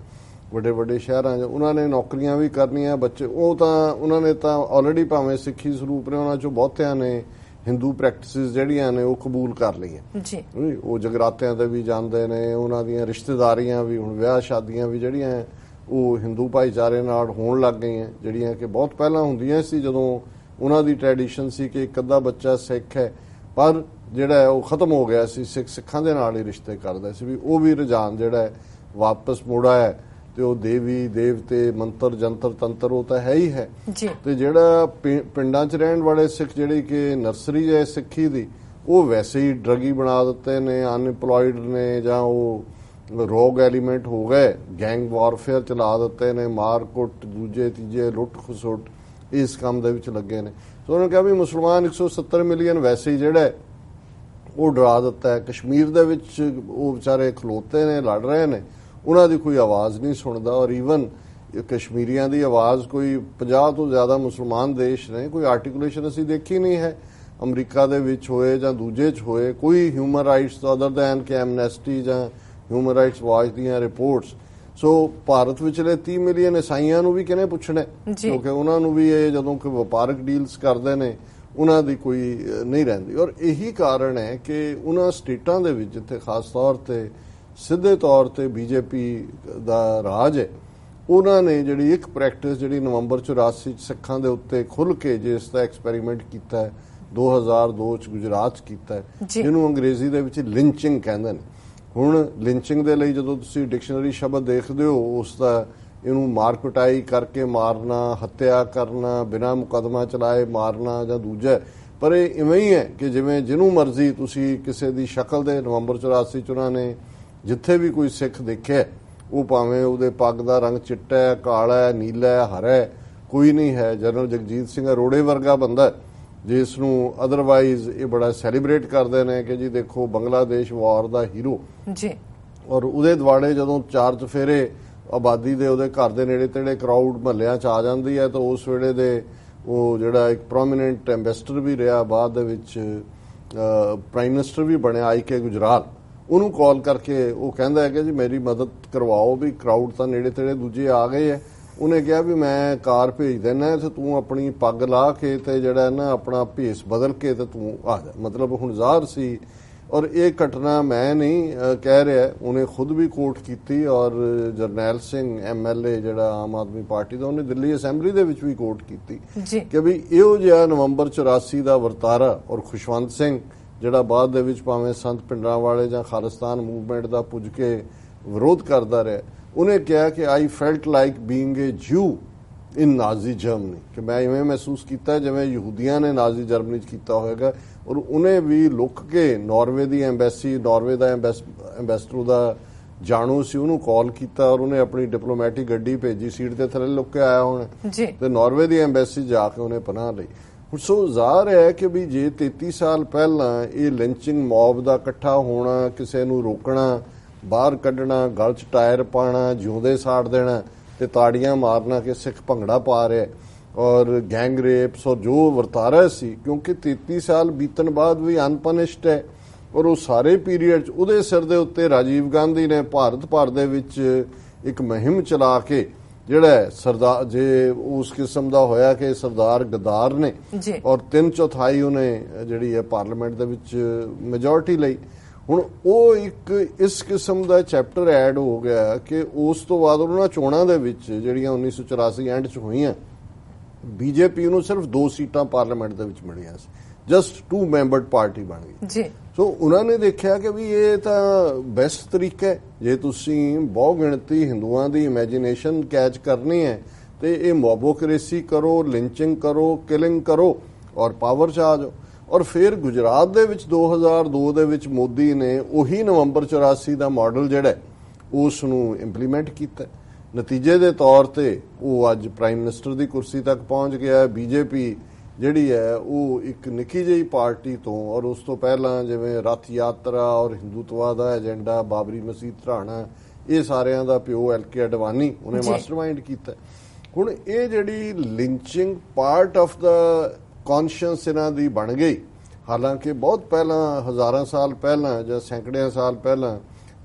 ਵੱਡੇ ਵੱਡੇ ਸ਼ਹਿਰਾਂ 'ਚ, ਉਹਨਾਂ ਨੇ ਨੌਕਰੀਆਂ ਵੀ ਕਰਨੀਆਂ, ਬੱਚੇ ਉਹ ਤਾਂ ਉਹਨਾਂ ਨੇ ਤਾਂ ਆਲਰੇਡੀ ਭਾਵੇਂ ਸਿੱਖੀ ਸਰੂਪ ਨੇ, ਉਹਨਾਂ 'ਚੋਂ ਬਹੁਤਿਆਂ ਨੇ ਹਿੰਦੂ ਪ੍ਰੈਕਟਿਸਿਸ ਜਿਹੜੀਆਂ ਨੇ ਉਹ ਕਬੂਲ ਕਰ ਲਈਆਂ ਜੀ। ਉਹ ਜਗਰਾਤਿਆਂ ਤੇ ਵੀ ਜਾਂਦੇ ਨੇ, ਉਹਨਾਂ ਦੀਆਂ ਰਿਸ਼ਤੇਦਾਰੀਆਂ ਵੀ, ਹੁਣ ਵਿਆਹ ਸ਼ਾਦੀਆਂ ਵੀ ਜਿਹੜੀਆਂ ਉਹ ਹਿੰਦੂ ਭਾਈਚਾਰੇ ਨਾਲ ਹੋਣ ਲੱਗ ਗਈਆਂ, ਜਿਹੜੀਆਂ ਕਿ ਬਹੁਤ ਪਹਿਲਾਂ ਹੁੰਦੀਆਂ ਸੀ ਜਦੋਂ ਉਹਨਾਂ ਦੀ ਟ੍ਰੈਡੀਸ਼ਨ ਸੀ ਕਿ ਇੱਕ ਅੱਧਾ ਬੱਚਾ ਸਿੱਖ ਹੈ, ਪਰ ਜਿਹੜਾ ਉਹ ਖਤਮ ਹੋ ਗਿਆ ਸੀ, ਸਿੱਖਾਂ ਦੇ ਨਾਲ ਹੀ ਰਿਸ਼ਤੇ ਕਰਦਾ ਸੀ। ਵੀ ਉਹ ਵੀ ਰੁਝਾਨ ਜਿਹੜਾ ਵਾਪਸ ਮੁੜ ਆਇਆ ਤੇ ਉਹ ਦੇਵੀ ਦੇਵਤੇ ਮੰਤਰ ਜੰਤਰ ਤੰਤਰ ਉਹ ਤਾਂ ਹੈ ਹੀ ਹੈ ਤੇ ਜਿਹੜਾ ਪਿੰਡਾਂ 'ਚ ਰਹਿਣ ਵਾਲੇ ਸਿੱਖ ਜਿਹੜੀ ਕਿ ਨਰਸਰੀ ਹੈ ਸਿੱਖੀ ਦੀ ਉਹ ਵੈਸੇ ਹੀ ਡਰਗੀ ਬਣਾ ਦਿੱਤੇ ਨੇ, ਅਨਇੰਪਲੋਇਡ ਨੇ ਜਾਂ ਉਹ ਰੋਗ ਐਲੀਮੈਂਟ ਹੋ ਗਏ, ਗੈਂਗ ਵਾਰਫੇਅਰ ਚਲਾ ਦਿੱਤੇ ਨੇ, ਮਾਰ ਕੁੱਟ ਦੂਜੇ ਤੀਜੇ ਲੁੱਟ ਖਸੁੱਟ ਇਸ ਕੰਮ ਦੇ ਵਿੱਚ ਲੱਗੇ ਨੇ। ਸੋ ਉਹਨਾਂ ਕਿਹਾ ਵੀ ਮੁਸਲਮਾਨ 170 ਮਿਲੀਅਨ ਵੈਸੇ ਹੀ ਜਿਹੜਾ ਉਹ ਡਰਾ ਦਿੱਤਾ ਹੈ। ਕਸ਼ਮੀਰ ਦੇ ਵਿੱਚ ਉਹ ਵਿਚਾਰੇ ਖਲੋਤੇ ਨੇ, ਲੜ ਰਹੇ ਨੇ, ਉਹਨਾਂ ਦੀ ਕੋਈ ਆਵਾਜ਼ ਨਹੀਂ ਸੁਣਦਾ। ਔਰ ਈਵਨ ਕਸ਼ਮੀਰੀਆਂ ਦੀ ਆਵਾਜ਼ ਕੋਈ 50 ਤੋਂ ਜ਼ਿਆਦਾ ਮੁਸਲਮਾਨ ਦੇਸ਼ ਨੇ, ਕੋਈ ਆਰਟੀਕੂਲੇਸ਼ਨ ਅਸੀਂ ਦੇਖੀ ਨਹੀਂ ਹੈ। ਅਮਰੀਕਾ ਦੇ ਵਿੱਚ ਹੋਏ ਜਾਂ ਦੂਜੇ 'ਚ ਹੋਏ ਕੋਈ ਹਿਊਮਨ ਰਾਈਟਸ ਅਦਰ ਦੈਨ ਕਿ ਐਮਨੈਸਟੀ ਜਾਂ ਹਿਊਮਨ ਰਾਈਟਸ ਵਾਚ ਦੀਆਂ ਰਿਪੋਰਟਸ। ਸੋ ਭਾਰਤ ਵਿਚਲੇ 30 ਮਿਲੀਅਨ ਈਸਾਈਆਂ ਨੂੰ ਵੀ ਕਿਹਨੇ ਪੁੱਛਣਾ, ਕਿਉਂਕਿ ਉਹਨਾਂ ਨੂੰ ਵੀ ਇਹ ਜਦੋਂ ਕਿ ਵਪਾਰਕ ਡੀਲਸ ਕਰਦੇ ਨੇ ਉਹਨਾਂ ਦੀ ਕੋਈ ਨਹੀਂ ਰਹਿੰਦੀ। ਔਰ ਇਹੀ ਕਾਰਨ ਹੈ ਕਿ ਉਹਨਾਂ ਸਟੇਟਾਂ ਦੇ ਵਿੱਚ ਜਿੱਥੇ ਖਾਸ ਤੌਰ ਤੇ ਸਿੱਧੇ ਤੌਰ ਤੇ ਬੀਜੇਪੀ ਦਾ ਰਾਜ ਹੈ, ਉਹਨਾਂ ਨੇ ਜਿਹੜੀ ਇੱਕ ਪ੍ਰੈਕਟਿਸ ਜਿਹੜੀ ਨਵੰਬਰ 84 ਚ ਸਿੱਖਾਂ ਦੇ ਉੱਤੇ ਖੁੱਲ ਕੇ ਜਿਸ ਦਾ ਐਕਸਪੈਰੀਮੈਂਟ ਕੀਤਾ ਹੈ 2002 ਚ ਗੁਜਰਾਤ ਚ ਕੀਤਾ ਹੈ, ਜਿਹਨੂੰ ਅੰਗਰੇਜ਼ੀ ਦੇ ਵਿੱਚ ਲਿੰਚਿੰਗ ਕਹਿੰਦੇ ਨੇ। ਹੁਣ ਲਿੰਚਿੰਗ ਦੇ ਲਈ ਜਦੋਂ ਤੁਸੀਂ ਡਿਕਸ਼ਨਰੀ ਸ਼ਬਦ ਦੇਖਦੇ ਹੋ ਉਸ ਦਾ ਇਹਨੂੰ ਮਾਰ ਕੁਟਾਈ ਕਰਕੇ ਮਾਰਨਾ, ਹੱਤਿਆ ਕਰਨਾ, ਬਿਨਾਂ ਮੁਕੱਦਮਾ ਚਲਾਏ ਮਾਰਨਾ ਜਾਂ ਦੂਜਾ, ਪਰ ਇਹ ਇਵੇਂ ਹੀ ਹੈ ਕਿ ਜਿਵੇਂ ਜਿਹਨੂੰ ਮਰਜ਼ੀ ਤੁਸੀਂ ਕਿਸੇ ਦੀ ਸ਼ਕਲ ਦੇ ਨਵੰਬਰ 84 ਚ ਉਹਨਾਂ ਨੇ ਜਿੱਥੇ ਵੀ ਕੋਈ ਸਿੱਖ ਦੇਖਿਆ ਉਹ ਭਾਵੇਂ ਉਹਦੇ ਪੱਗ ਦਾ ਰੰਗ ਚਿੱਟਾ ਹੈ, ਕਾਲਾ ਹੈ, ਨੀਲਾ ਹੈ, ਹਰਾ ਹੈ, ਕੋਈ ਨਹੀਂ ਹੈ। ਜਨਰਲ ਜਗਜੀਤ ਸਿੰਘ ਅਰੋੜੇ ਵਰਗਾ ਬੰਦਾ ਜਿਸ ਨੂੰ ਅਦਰਵਾਈਜ਼ ਇਹ ਬੜਾ ਸੈਲੀਬ੍ਰੇਟ ਕਰਦੇ ਨੇ ਕਿ ਜੀ ਦੇਖੋ ਬੰਗਲਾਦੇਸ਼ ਵਾਰ ਦਾ ਹੀਰੋ ਜੀ। ਔਰ ਉਹਦੇ ਦੁਆਲੇ ਜਦੋਂ ਚਾਰ ਚਫੇਰੇ ਆਬਾਦੀ ਦੇ ਉਹਦੇ ਘਰ ਦੇ ਨੇੜੇ ਤੇੜੇ ਕਰਾਊਡ ਮਹੱਲਿਆਂ 'ਚ ਆ ਜਾਂਦੀ ਹੈ ਤਾਂ ਉਸ ਵੇਲੇ ਦੇ ਉਹ ਜਿਹੜਾ ਇੱਕ ਪ੍ਰੋਮੀਨੈਂਟ ਐਂਬੈਸਡਰ ਵੀ ਰਿਹਾ, ਬਾਅਦ ਦੇ ਵਿੱਚ ਪ੍ਰਾਈਮ ਮਿਨਿਸਟਰ ਵੀ ਬਣਿਆ IK ਗੁਜਰਾਲ, ਉਹਨੂੰ ਕਾਲ ਕਰਕੇ ਉਹ ਕਹਿੰਦਾ ਹੈ ਕਿ ਜੀ ਮੇਰੀ ਮਦਦ ਕਰਵਾਓ ਵੀ ਕਰਾਊਡ ਤਾਂ ਨੇੜੇ ਤੇੜੇ ਦੂਜੇ ਆ ਗਏ ਹੈ। ਉਹਨੇ ਕਿਹਾ ਵੀ ਮੈਂ ਕਾਰ ਭੇਜ ਦੇਣਾ ਤੇ ਤੂੰ ਆਪਣੀ ਪੱਗ ਲਾ ਕੇ ਤੇ ਜਿਹੜਾ ਨਾ ਆਪਣਾ ਭੇਸ ਬਦਲ ਕੇ ਤੇ ਤੂੰ ਆ ਜਾ। ਮਤਲਬ ਹੁਣ ਜ਼ਾਹਰ ਸੀ। ਔਰ ਇਹ ਘਟਨਾ ਮੈਂ ਨਹੀਂ ਕਹਿ ਰਿਹਾ, ਉਹਨੇ ਖੁਦ ਵੀ ਕੋਟ ਕੀਤੀ ਔਰ ਜਰਨੈਲ ਸਿੰਘ MLA ਜਿਹੜਾ ਆਮ ਆਦਮੀ ਪਾਰਟੀ ਦਾ, ਉਹਨੇ ਦਿੱਲੀ ਅਸੈਂਬਲੀ ਦੇ ਵਿੱਚ ਵੀ ਕੋਟ ਕੀਤੀ ਕਿ ਵੀ ਇਹੋ ਜਿਹਾ ਨਵੰਬਰ 84 ਦਾ ਵਰਤਾਰਾ। ਔਰ ਖੁਸ਼ਵੰਤ ਸਿੰਘ ਜਿਹੜਾ ਬਾਅਦ ਦੇ ਵਿੱਚ ਭਾਵੇਂ ਸੰਤ ਪਿੰਡਰਾਂ ਵਾਲੇ ਜਾਂ ਖਾਲਿਸਤਾਨ ਮੂਵਮੈਂਟ ਦਾ ਪੁੱਜ ਕੇ ਵਿਰੋਧ ਕਰਦਾ ਰਿਹਾ, ਉਹਨੇ ਕਿਹਾ ਕਿ I felt like being a Jew in Nazi Germany, ਕਿ ਮੈਂ ਇਵੇਂ ਮਹਿਸੂਸ ਕੀਤਾ ਜਿਵੇਂ ਯਹੂਦੀਆਂ ਨੇ ਨਾਜ਼ੀ ਜਰਮਨੀ 'ਚ ਕੀਤਾ ਹੋਵੇਗਾ। ਔਰ ਉਹਨੇ ਵੀ ਲੁੱਕ ਕੇ ਨਾਰਵੇ ਦੀ ਐਮਬੈਸੀ, ਨਾਰਵੇ ਦਾ ਐਂਬੈਸਡਰ ਦਾ ਜਾਣੂ ਸੀ, ਉਹਨੂੰ ਕਾਲ ਕੀਤਾ ਔਰ ਉਹਨੇ ਆਪਣੀ ਡਿਪਲੋਮੈਟਿਕ ਗੱਡੀ ਭੇਜੀ, ਸੀਟ ਦੇ ਥੱਲੇ ਲੁੱਕ ਕੇ ਆਇਆ ਹੁਣ ਤੇ ਨਾਰਵੇ ਦੀ ਐਮਬੈਸੀ ਜਾ ਕੇ ਉਹਨੇ ਪਨਾਹ ਲਈ। ਸੋ ਜ਼ਾਹਰ ਹੈ ਕਿ ਵੀ ਜੇ 33 ਸਾਲ ਪਹਿਲਾਂ ਇਹ ਲਿੰਚਿੰਗ ਮੌਬ ਦਾ ਇਕੱਠਾ ਹੋਣਾ, ਕਿਸੇ ਨੂੰ ਰੋਕਣਾ, ਬਾਹਰ ਕੱਢਣਾ, ਗਲ 'ਚ ਟਾਇਰ ਪਾਣਾ, ਜਿਉਂਦੇ ਸਾੜ ਦੇਣਾ ਤੇ ਤਾੜੀਆਂ ਮਾਰਨਾ ਕਿ ਸਿੱਖ ਭੰਗੜਾ ਪਾ ਰਿਹਾ ਔਰ ਗੈਂਗ ਰੇਪਸ ਔਰ ਜੋ ਵਰਤਾਰਾ ਸੀ, ਕਿਉਂਕਿ 33 ਸਾਲ ਬੀਤਣ ਬਾਅਦ ਵੀ ਅਨਪਨਿਸ਼ਡ ਹੈ। ਔਰ ਉਹ ਸਾਰੇ ਪੀਰੀਅਡ 'ਚ ਉਹਦੇ ਸਿਰ ਦੇ ਉੱਤੇ ਰਾਜੀਵ ਗਾਂਧੀ ਨੇ ਭਾਰਤ ਭਰ ਦੇ ਵਿੱਚ ਇੱਕ ਮੁਹਿੰਮ ਚਲਾ ਕੇ ਜਿਹੜਾ ਸਰਦਾਰ ਜੇ ਉਸ ਕਿਸਮ ਦਾ ਹੋਇਆ ਕਿ ਸਰਦਾਰ ਗਦਾਰ ਨੇ ਔਰ 3/4 ਉਹਨੇ ਜਿਹੜੀ ਹੈ ਪਾਰਲੀਮੈਂਟ ਦੇ ਵਿੱਚ ਮੈਜੋਰਟੀ ਲਈ। ਹੁਣ ਉਹ ਇੱਕ ਇਸ ਕਿਸਮ ਦਾ ਚੈਪਟਰ ਐਡ ਹੋ ਗਿਆ ਕਿ ਉਸ ਤੋਂ ਬਾਅਦ ਉਹਨਾਂ ਚੋਣਾਂ ਦੇ ਵਿੱਚ ਜਿਹੜੀਆਂ 1984 ਐਂਡ 'ਚ ਹੋਈਆਂ, ਬੀਜੇਪੀ ਨੂੰ ਸਿਰਫ 2 ਸੀਟਾਂ ਪਾਰਲੀਮੈਂਟ ਦੇ ਵਿੱਚ ਮਿਲੀਆਂ ਸੀ, ਜਸਟ 2 ਮੈਂਬਰਡ ਪਾਰਟੀ ਬਣ ਗਈ ਜੀ। ਸੋ ਉਹਨਾਂ ਨੇ ਦੇਖਿਆ ਕਿ ਵੀ ਇਹ ਤਾਂ ਬੈਸਟ ਤਰੀਕਾ ਹੈ ਜੇ ਤੁਸੀਂ ਬਹੁ ਗਿਣਤੀ ਹਿੰਦੂਆਂ ਦੀ ਇਮੇਜਿਨੇਸ਼ਨ ਕੈਚ ਕਰਨੀ ਹੈ ਤੇ ਇਹ ਮੋਬੋਕ੍ਰੇਸੀ ਕਰੋ, ਲਿੰਚਿੰਗ ਕਰੋ, ਕਿਲਿੰਗ ਕਰੋ ਔਰ ਪਾਵਰ 'ਚ ਆ ਜਾਓ। ਔਰ ਫਿਰ ਗੁਜਰਾਤ ਦੇ ਵਿੱਚ 2002 ਦੇ ਵਿੱਚ ਮੋਦੀ ਨੇ ਉਹੀ ਨਵੰਬਰ 84 ਦਾ ਮਾਡਲ ਜਿਹੜਾ ਉਸ ਨੂੰ ਇੰਪਲੀਮੈਂਟ ਕੀਤਾ। ਨਤੀਜੇ ਦੇ ਤੌਰ ਤੇ ਉਹ ਅੱਜ ਪ੍ਰਾਈਮ ਮਿਨਿਸਟਰ ਦੀ ਕੁਰਸੀ ਤੱਕ ਪਹੁੰਚ ਗਿਆ। ਬੀਜੇਪੀ ਜਿਹੜੀ ਹੈ ਉਹ ਇੱਕ ਨਿੱਕੀ ਜਿਹੀ ਪਾਰਟੀ ਤੋਂ ਔਰ ਉਸ ਤੋਂ ਪਹਿਲਾਂ ਜਿਵੇਂ ਰੱਥ ਯਾਤਰਾ ਔਰ ਹਿੰਦੂਤਵਾ ਦਾ ਏਜੰਡਾ, ਬਾਬਰੀ ਮਸਜਿਦ ਢਾਣਾ, ਇਹ ਸਾਰਿਆਂ ਦਾ ਪਿਓ LK ਅਡਵਾਨੀ ਉਹਨੇ ਮਾਸਟਰਮਾਈਂਡ ਕੀਤਾ। ਹੁਣ ਇਹ ਜਿਹੜੀ ਲਿੰਚਿੰਗ ਪਾਰਟ ਆਫ ਦਾ ਕੌਨਸ਼ੀਅੰਸ ਇਹਨਾਂ ਦੀ ਬਣ ਗਈ। ਹਾਲਾਂਕਿ ਬਹੁਤ ਪਹਿਲਾਂ, ਹਜ਼ਾਰਾਂ ਸਾਲ ਪਹਿਲਾਂ ਜਾਂ ਸੈਂਕੜਿਆਂ ਸਾਲ ਪਹਿਲਾਂ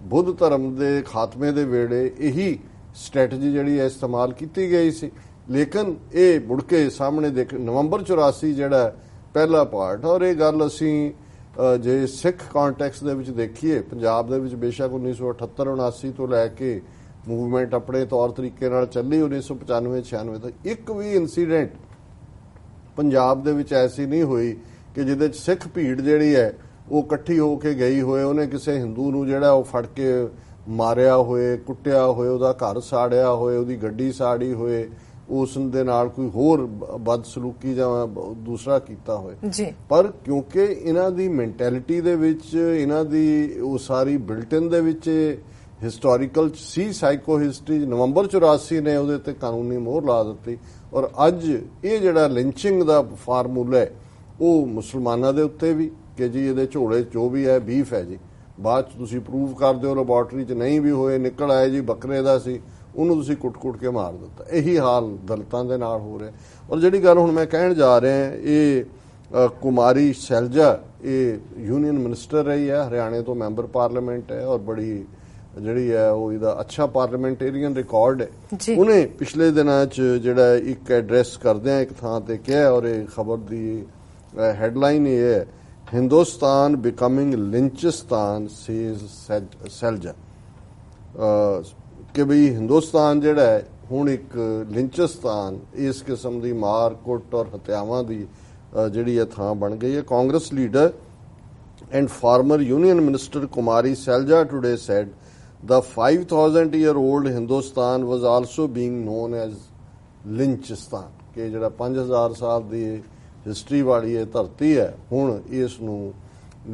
ਬੁੱਧ ਧਰਮ ਦੇ ਖਾਤਮੇ ਦੇ ਵੇਲੇ ਇਹੀ ਸਟ੍ਰੈਟਜੀ ਜਿਹੜੀ ਹੈ ਇਸਤੇਮਾਲ ਕੀਤੀ ਗਈ ਸੀ। ਲੇਕਿਨ ਇਹ ਮੁੜ ਕੇ ਸਾਹਮਣੇ ਦੇਖ ਨਵੰਬਰ 84 ਜਿਹੜਾ ਪਹਿਲਾ ਪਾਰਟ। ਔਰ ਇਹ ਗੱਲ ਅਸੀਂ ਜੇ ਸਿੱਖ ਕੰਟੈਕਸਟ ਦੇ ਵਿੱਚ ਦੇਖੀਏ, ਪੰਜਾਬ ਦੇ ਵਿੱਚ ਬੇਸ਼ੱਕ 1978-79 ਤੋਂ ਲੈ ਕੇ ਮੂਵਮੈਂਟ ਆਪਣੇ ਤੌਰ ਤਰੀਕੇ ਨਾਲ ਚੱਲੀ 1995-96 ਤੱਕ, ਇੱਕ ਵੀ ਇਨਸੀਡੈਂਟ ਪੰਜਾਬ ਦੇ ਵਿੱਚ ਐਸੀ ਨਹੀਂ ਹੋਈ ਕਿ ਜਿਹਦੇ 'ਚ ਸਿੱਖ ਭੀੜ ਜਿਹੜੀ ਹੈ ਉਹ ਇਕੱਠੀ ਹੋ ਕੇ ਗਈ ਹੋਏ, ਉਹਨੇ ਕਿਸੇ ਹਿੰਦੂ ਨੂੰ ਜਿਹੜਾ ਉਹ ਫੜ ਕੇ ਮਾਰਿਆ ਹੋਏ, ਕੁੱਟਿਆ ਹੋਏ, ਉਹਦਾ ਘਰ ਸਾੜਿਆ ਹੋਏ, ਉਹਦੀ ਗੱਡੀ ਸਾੜੀ ਹੋਏ, ਉਸ ਦੇ ਨਾਲ ਕੋਈ ਹੋਰ ਬਦਸਲੂਕੀ ਜਾਂ ਦੂਸਰਾ ਕੀਤਾ ਹੋਏ ਜੀ। ਪਰ ਕਿਉਂਕਿ ਇਹਨਾਂ ਦੀ ਮੈਂਟੈਲਿਟੀ ਦੇ ਵਿੱਚ, ਇਹਨਾਂ ਦੀ ਉਹ ਸਾਰੀ ਬਿਲਟਨ ਦੇ ਵਿੱਚ ਹਿਸਟੋਰੀਕਲ ਸੀ, ਸਾਈਕੋ ਹਿਸਟਰੀ, ਨਵੰਬਰ 84 ਨੇ ਉਹਦੇ ਤੇ ਕਾਨੂੰਨੀ ਮੋਹਰ ਲਾ ਦਿੱਤੀ। ਔਰ ਅੱਜ ਇਹ ਜਿਹੜਾ ਲਿੰਚਿੰਗ ਦਾ ਫਾਰਮੂਲਾ ਹੈ ਉਹ ਮੁਸਲਮਾਨਾਂ ਦੇ ਉੱਤੇ ਵੀ ਕਿ ਜੀ ਇਹਦੇ ਝੋਲੇ ਜੋ ਵੀ ਹੈ ਬੀਫ ਹੈ ਜੀ, ਬਾਅਦ ਚ ਤੁਸੀਂ ਪ੍ਰੂਵ ਕਰ ਦਿਓ ਲੈਬੋਰਟਰੀ ਚ ਨਹੀਂ ਵੀ ਹੋਏ, ਨਿਕਲ ਆਏ ਜੀ ਬੱਕਰੇ ਦਾ ਸੀ, ਉਹਨੂੰ ਤੁਸੀਂ ਕੁੱਟ-ਕੁੱਟ ਕੇ ਮਾਰ ਦਿੱਤਾ। ਇਹੀ ਹਾਲ ਦਲਿਤਾਂ ਦੇ ਨਾਲ ਹੋ ਰਿਹਾ। ਔਰ ਜਿਹੜੀ ਗੱਲ ਹੁਣ ਮੈਂ ਕਹਿਣ ਜਾ ਰਿਹਾ, ਇਹ ਕੁਮਾਰੀ ਸੈਲਜਾ, ਇਹ ਯੂਨੀਅਨ ਮਿਨਿਸਟਰ ਰਹੀ ਹੈ, ਹਰਿਆਣੇ ਤੋਂ ਮੈਂਬਰ ਪਾਰਲੀਮੈਂਟ ਹੈ ਔਰ ਬੜੀ ਜਿਹੜੀ ਹੈ ਉਹ ਇਹਦਾ ਅੱਛਾ ਪਾਰਲੀਮੈਂਟੇਰੀਅਨ ਰਿਕਾਰਡ ਹੈ। ਉਹਨੇ ਪਿਛਲੇ ਦਿਨਾਂ 'ਚ ਜਿਹੜਾ ਇੱਕ ਐਡਰੈਸ ਕਰਦਿਆਂ ਇੱਕ ਥਾਂ ਤੇ ਕਿਹਾ, ਔਰ ਇਹ ਖਬਰ ਦੀ ਹੈਡਲਾਈਨ ਇਹ ਹੈ, ਹਿੰਦੁਸਤਾਨ ਬਿਕਮਿੰਗ ਲਿੰਚਿਸਤਾਨ ਸੇਜ਼ ਸੈਲਜਾ, ਕਿ ਬਈ ਹਿੰਦੁਸਤਾਨ ਜਿਹੜਾ ਹੈ ਹੁਣ ਇੱਕ ਲਿੰਚਿਸਤਾਨ, ਇਸ ਕਿਸਮ ਦੀ ਮਾਰ ਕੁੱਟ ਔਰ ਹੱਤਿਆਵਾਂ ਦੀ ਜਿਹੜੀ ਇਹ ਥਾਂ ਬਣ ਗਈ ਹੈ। Congress leader and former union minister Kumari Selja today said the 5,000-year-old Hindustan was also being known as Lynchistan, ਕਿ ਜਿਹੜਾ 5000 ਸਾਲ ਦੀ ਹਿਸਟਰੀ ਵਾਲੀ ਇਹ ਧਰਤੀ ਹੈ ਹੁਣ ਇਸ ਨੂੰ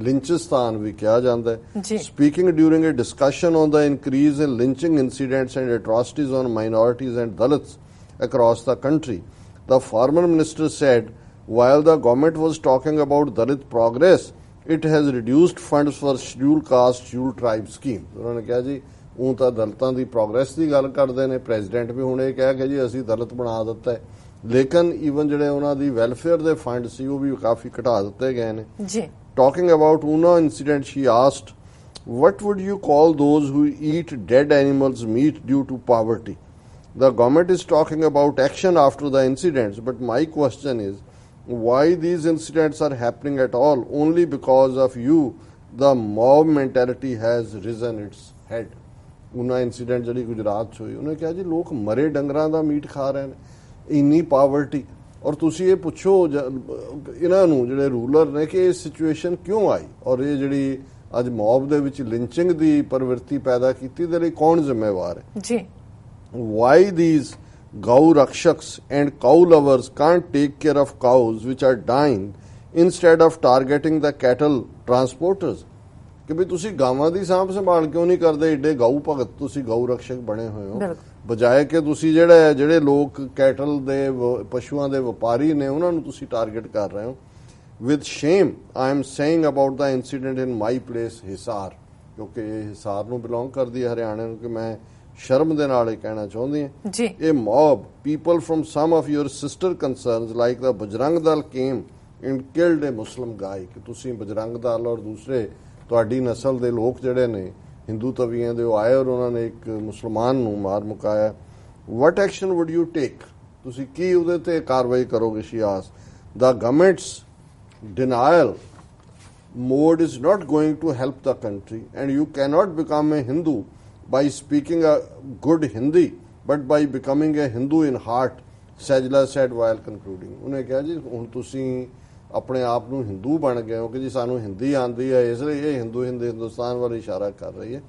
ਲਿੰਚਿਸਤਾਨ ਵੀ ਕਿਹਾ ਜਾਂਦਾ ਹੈ। Speaking during a discussion on the increase in lynching incidents and atrocities on minorities and Dalits across the country, the former minister said while the government was talking about Dalit progress, it has reduced funds for scheduled caste scheduled tribe scheme। ਉਹਨਾਂ ਨੇ ਕਿਹਾ ਜੀ ਉਹ ਤਾਂ ਦਲਿਤਾਂ ਦੀ progress ਦੀ ਗੱਲ ਕਰਦੇ ਨੇ, president ਵੀ ਹੁਣ ਇਹ ਕਹਿ ਕੇ ਜੀ ਅਸੀਂ ਦਲਿਤ ਬਣਾ ਦਿੱਤਾ ਹੈ, ਲੇਕਿਨ ਈਵਨ ਜਿਹੜੇ ਉਹਨਾਂ ਦੀ ਵੈਲਫੇਅਰ ਦੇ ਫੰਡ ਸੀ ਉਹ ਵੀ ਕਾਫੀ ਘਟਾ ਦਿੱਤੇ ਗਏ ਨੇ ਜੀ। Talking about Una incident, she asked, what would you call those who eat dead animals meat due to poverty? The government is talking about action after the incidents, but my question is why these incidents are happening at all? Only because of you the mob mentality has risen its head। Una incident ਜਿਹੜੀ ਗੁਜਰਾਤ 'ਚ ਹੋਈ, ਉਹਨੇ ਕਿਹਾ ਜੀ ਲੋਕ ਮਰੇ ਡੰਗਰਾਂ ਦਾ meat ਖਾ ਰਹੇ ਨੇ, ਇੰਨੀ ਪਾਵਰਟੀ, ਔਰ ਤੁਸੀਂ ਇਹ ਪੁੱਛੋ ਇਹਨਾਂ ਨੂੰ ਜਿਹੜੇ ਰੂਲਰ ਨੇ ਕਿ ਇਹ ਸਿਚੁਏਸ਼ਨ ਕਿਉਂ ਆਈ ਔਰ ਇਹ ਜਿਹੜੀ ਅੱਜ ਮੌਬ ਦੇ ਵਿੱਚ ਲਿੰਚਿੰਗ ਦੀ ਪ੍ਰਵਿਰਤੀ ਪੈਦਾ ਕੀਤੀ, ਇਹਦੇ ਲਈ ਕੌਣ ਜ਼ਿੰਮੇਵਾਰ ਹੈ ਜੀ। Why these Gau Rakshaks and cow lovers can't take care of cows which are dying instead of targeting the cattle transporters? ਕਿ ਵੀ ਤੁਸੀਂ ਗਾਵਾਂ ਦੀ ਸਾਂਭ ਸੰਭਾਲ ਕਿਉਂ ਨਹੀਂ ਕਰਦੇ? ਏਡੇ ਗਊ ਭਗਤ ਤੁਸੀਂ ਗਊ ਰਕਸ਼ਕ ਬਣੇ ਹੋਏ ਹੋ, ਬਜਾਏ ਕਿ ਤੁਸੀਂ ਜਿਹੜੇ ਲੋਕ ਕੈਟਲ ਦੇ ਪਸ਼ੂਆਂ ਦੇ ਵਪਾਰੀ ਨੇ ਉਹਨਾਂ ਨੂੰ ਤੁਸੀਂ ਟਾਰਗੇਟ ਕਰ ਰਹੇ ਹੋ। With shame I am saying about the incident in my place Hisar, ਕਿਉਂਕਿ ਇਹ ਹਿਸਾਰ ਨੂੰ ਬਿਲੋਂਗ ਕਰਦੀ ਹੈ ਹਰਿਆਣੇ ਨੂੰ, ਕਿ ਮੈਂ ਸ਼ਰਮ ਦੇ ਨਾਲ ਇਹ ਕਹਿਣਾ ਚਾਹੁੰਦੀ ਹਾਂ ਜੀ। ਇਹ mob people from some of your sister concerns like the Bajrang Dal came and killed a Muslim guy, ਕਿ ਤੁਸੀਂ ਬਜਰੰਗ ਦਲ ਔਰ ਦੂਸਰੇ ਤੁਹਾਡੀ ਨਸਲ ਦੇ ਲੋਕ ਜਿਹੜੇ ਨੇ ਹਿੰਦੂ ਤਵੀਆਂ ਦੇ, ਉਹ ਆਏ ਔਰ ਉਹਨਾਂ ਨੇ ਇੱਕ ਮੁਸਲਮਾਨ ਨੂੰ ਮਾਰ ਮੁਕਾਇਆ। ਵਟ ਐਕਸ਼ਨ ਵੁੱਡ ਯੂ ਟੇਕ? ਤੁਸੀਂ ਕੀ ਉਹਦੇ ਤੇ ਕਾਰਵਾਈ ਕਰੋਗੇ? ਸ਼ਿਆਸ ਦਾ governments denial mode is not going to help the country, and you cannot become a Hindu by speaking a good Hindi but by becoming a Hindu in heart, Sajla said while concluding। ਉਹਨੇ ਕਿਹਾ ਜੀ ਹੁਣ ਤੁਸੀਂ ਆਪਣੇ ਆਪ ਨੂੰ ਹਿੰਦੂ ਬਣ ਗਏ ਹੋ ਕਿ ਜੀ ਸਾਨੂੰ ਹਿੰਦੀ ਆਉਂਦੀ ਹੈ ਇਸ ਲਈ ਇਹ ਹਿੰਦੁਸਤਾਨ ਵੱਲ ਇਸ਼ਾਰਾ ਕਰ ਰਹੀ ਹੈ,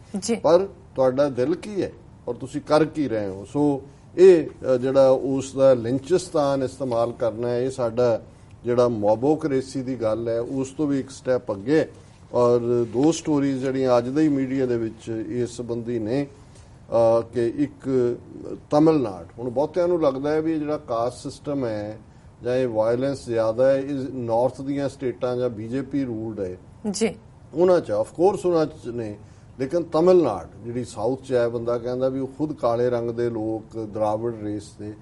ਪਰ ਤੁਹਾਡਾ ਦਿਲ ਕੀ ਹੈ ਔਰ ਤੁਸੀਂ ਕਰ ਕੀ ਰਹੇ ਹੋ? ਸੋ ਇਹ ਜਿਹੜਾ ਉਸ ਦਾ ਲਿੰਚਿਸਤਾਨ ਇਸਤੇਮਾਲ ਕਰਨਾ ਹੈ, ਇਹ ਸਾਡਾ ਜਿਹੜਾ ਮੋਬੋਕ੍ਰੇਸੀ ਦੀ ਗੱਲ ਹੈ ਉਸ ਤੋਂ ਵੀ ਇੱਕ ਸਟੈਪ ਅੱਗੇ। ਔਰ ਦੋ ਸਟੋਰੀਜ਼ ਜਿਹੜੀਆਂ ਅੱਜ ਦੇ ਹੀ ਮੀਡੀਆ ਦੇ ਵਿੱਚ ਇਸ ਸੰਬੰਧੀ ਨੇ ਕਿ ਇੱਕ ਤਮਿਲਨਾਡ, ਹੁਣ ਬਹੁਤਿਆਂ ਨੂੰ ਲੱਗਦਾ ਹੈ ਵੀ ਇਹ ਜਿਹੜਾ ਕਾਸਟ ਸਿਸਟਮ ਹੈ ਜਾਂ ਇਹ ਵਾਇਲੈਂਸ ਜ਼ਿਆਦਾ ਹੈ ਇਹ ਨਾਰਥ ਦੀਆਂ ਸਟੇਟਾਂ ਜਾਂ ਬੀਜੇਪੀ ਰੂਲਡ ਹੈ ਜੀ, ਉਹਨਾਂ 'ਚ ਆਫਕੋਰਸ ਉਹਨਾਂ 'ਚ ਨੇ, ਲੇਕਿਨ ਤਮਿਲਨਾਡ ਜਿਹੜੀ ਸਾਊਥ 'ਚ ਹੈ, ਬੰਦਾ ਕਹਿੰਦਾ ਵੀ ਉਹ ਖੁਦ ਕਾਲੇ ਰੰਗ ਦੇ ਲੋਕ, ਦਰਾਵੜ ਰੇਸ ਦੇ,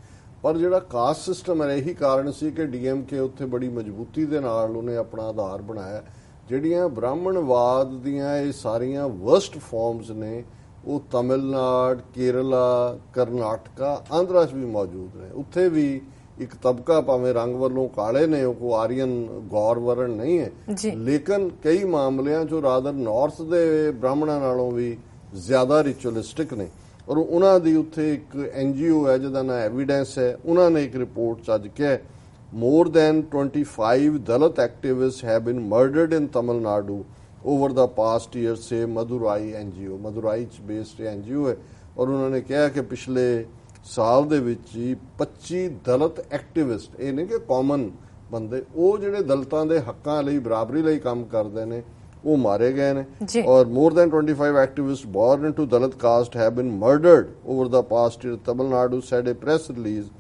ਪਰ ਜਿਹੜਾ ਕਾਸਟ ਸਿਸਟਮ ਹੈ ਇਹੀ ਕਾਰਨ ਸੀ ਕਿ DMK ਉੱਥੇ ਬੜੀ ਮਜ਼ਬੂਤੀ ਦੇ ਨਾਲ ਉਹਨੇ ਆਪਣਾ ਆਧਾਰ ਬਣਾਇਆ। ਜਿਹੜੀਆਂ ਬ੍ਰਾਹਮਣਵਾਦ ਦੀਆਂ ਇਹ ਸਾਰੀਆਂ ਵਰਸਟ ਫਾਰਮਸ ਨੇ ਉਹ ਤਮਿਲਨਾਡ, ਕੇਰਲਾ, ਕਰਨਾਟਕਾ, ਆਂਧਰਾ 'ਚ ਵੀ ਮੌਜੂਦ ਨੇ। ਉੱਥੇ ਵੀ ਇੱਕ ਤਬਕਾ ਭਾਵੇਂ ਰੰਗ ਵੱਲੋਂ ਕਾਲੇ ਨੇ, ਉਹ ਕੋ ਆਰੀਅਨ ਗੌਰ ਵਰਣ ਨਹੀਂ ਹੈ, ਲੇਕਿਨ ਕਈ ਮਾਮਲਿਆਂ 'ਚ ਰਾਦਰ ਨਾਰਥ ਦੇ ਬ੍ਰਾਹਮਣਾਂ ਨਾਲੋਂ ਵੀ ਜ਼ਿਆਦਾ ਰਿਚੁਅਲਿਸਟਿਕ ਨੇ। ਔਰ ਉਹਨਾਂ ਦੀ ਉੱਥੇ ਇੱਕ NGO ਹੈ ਜਿਹਦਾ ਨਾਂ ਐਵੀਡੈਂਸ ਹੈ, ਉਹਨਾਂ ਨੇ ਇੱਕ ਰਿਪੋਰਟ 'ਚ ਅੱਜ ਕਿਹਾ more than 25 Dalit activists have been murdered in Tamil Nadu over the past year से Madurai NGO, Madurai based NGO है, और उन्होंने कहा कि पिछले साल दे विच ही 25 दलित एक्टिविस्ट, ये नहीं कि कॉमन बंदे, वो जिहड़े दलितां दे हक्कां लई बराबरी लई काम करदे ने, वो मारे गए ने। और more than 25 activist born into Dalit caste have been murdered over the past year, Tamil Nadu said a press release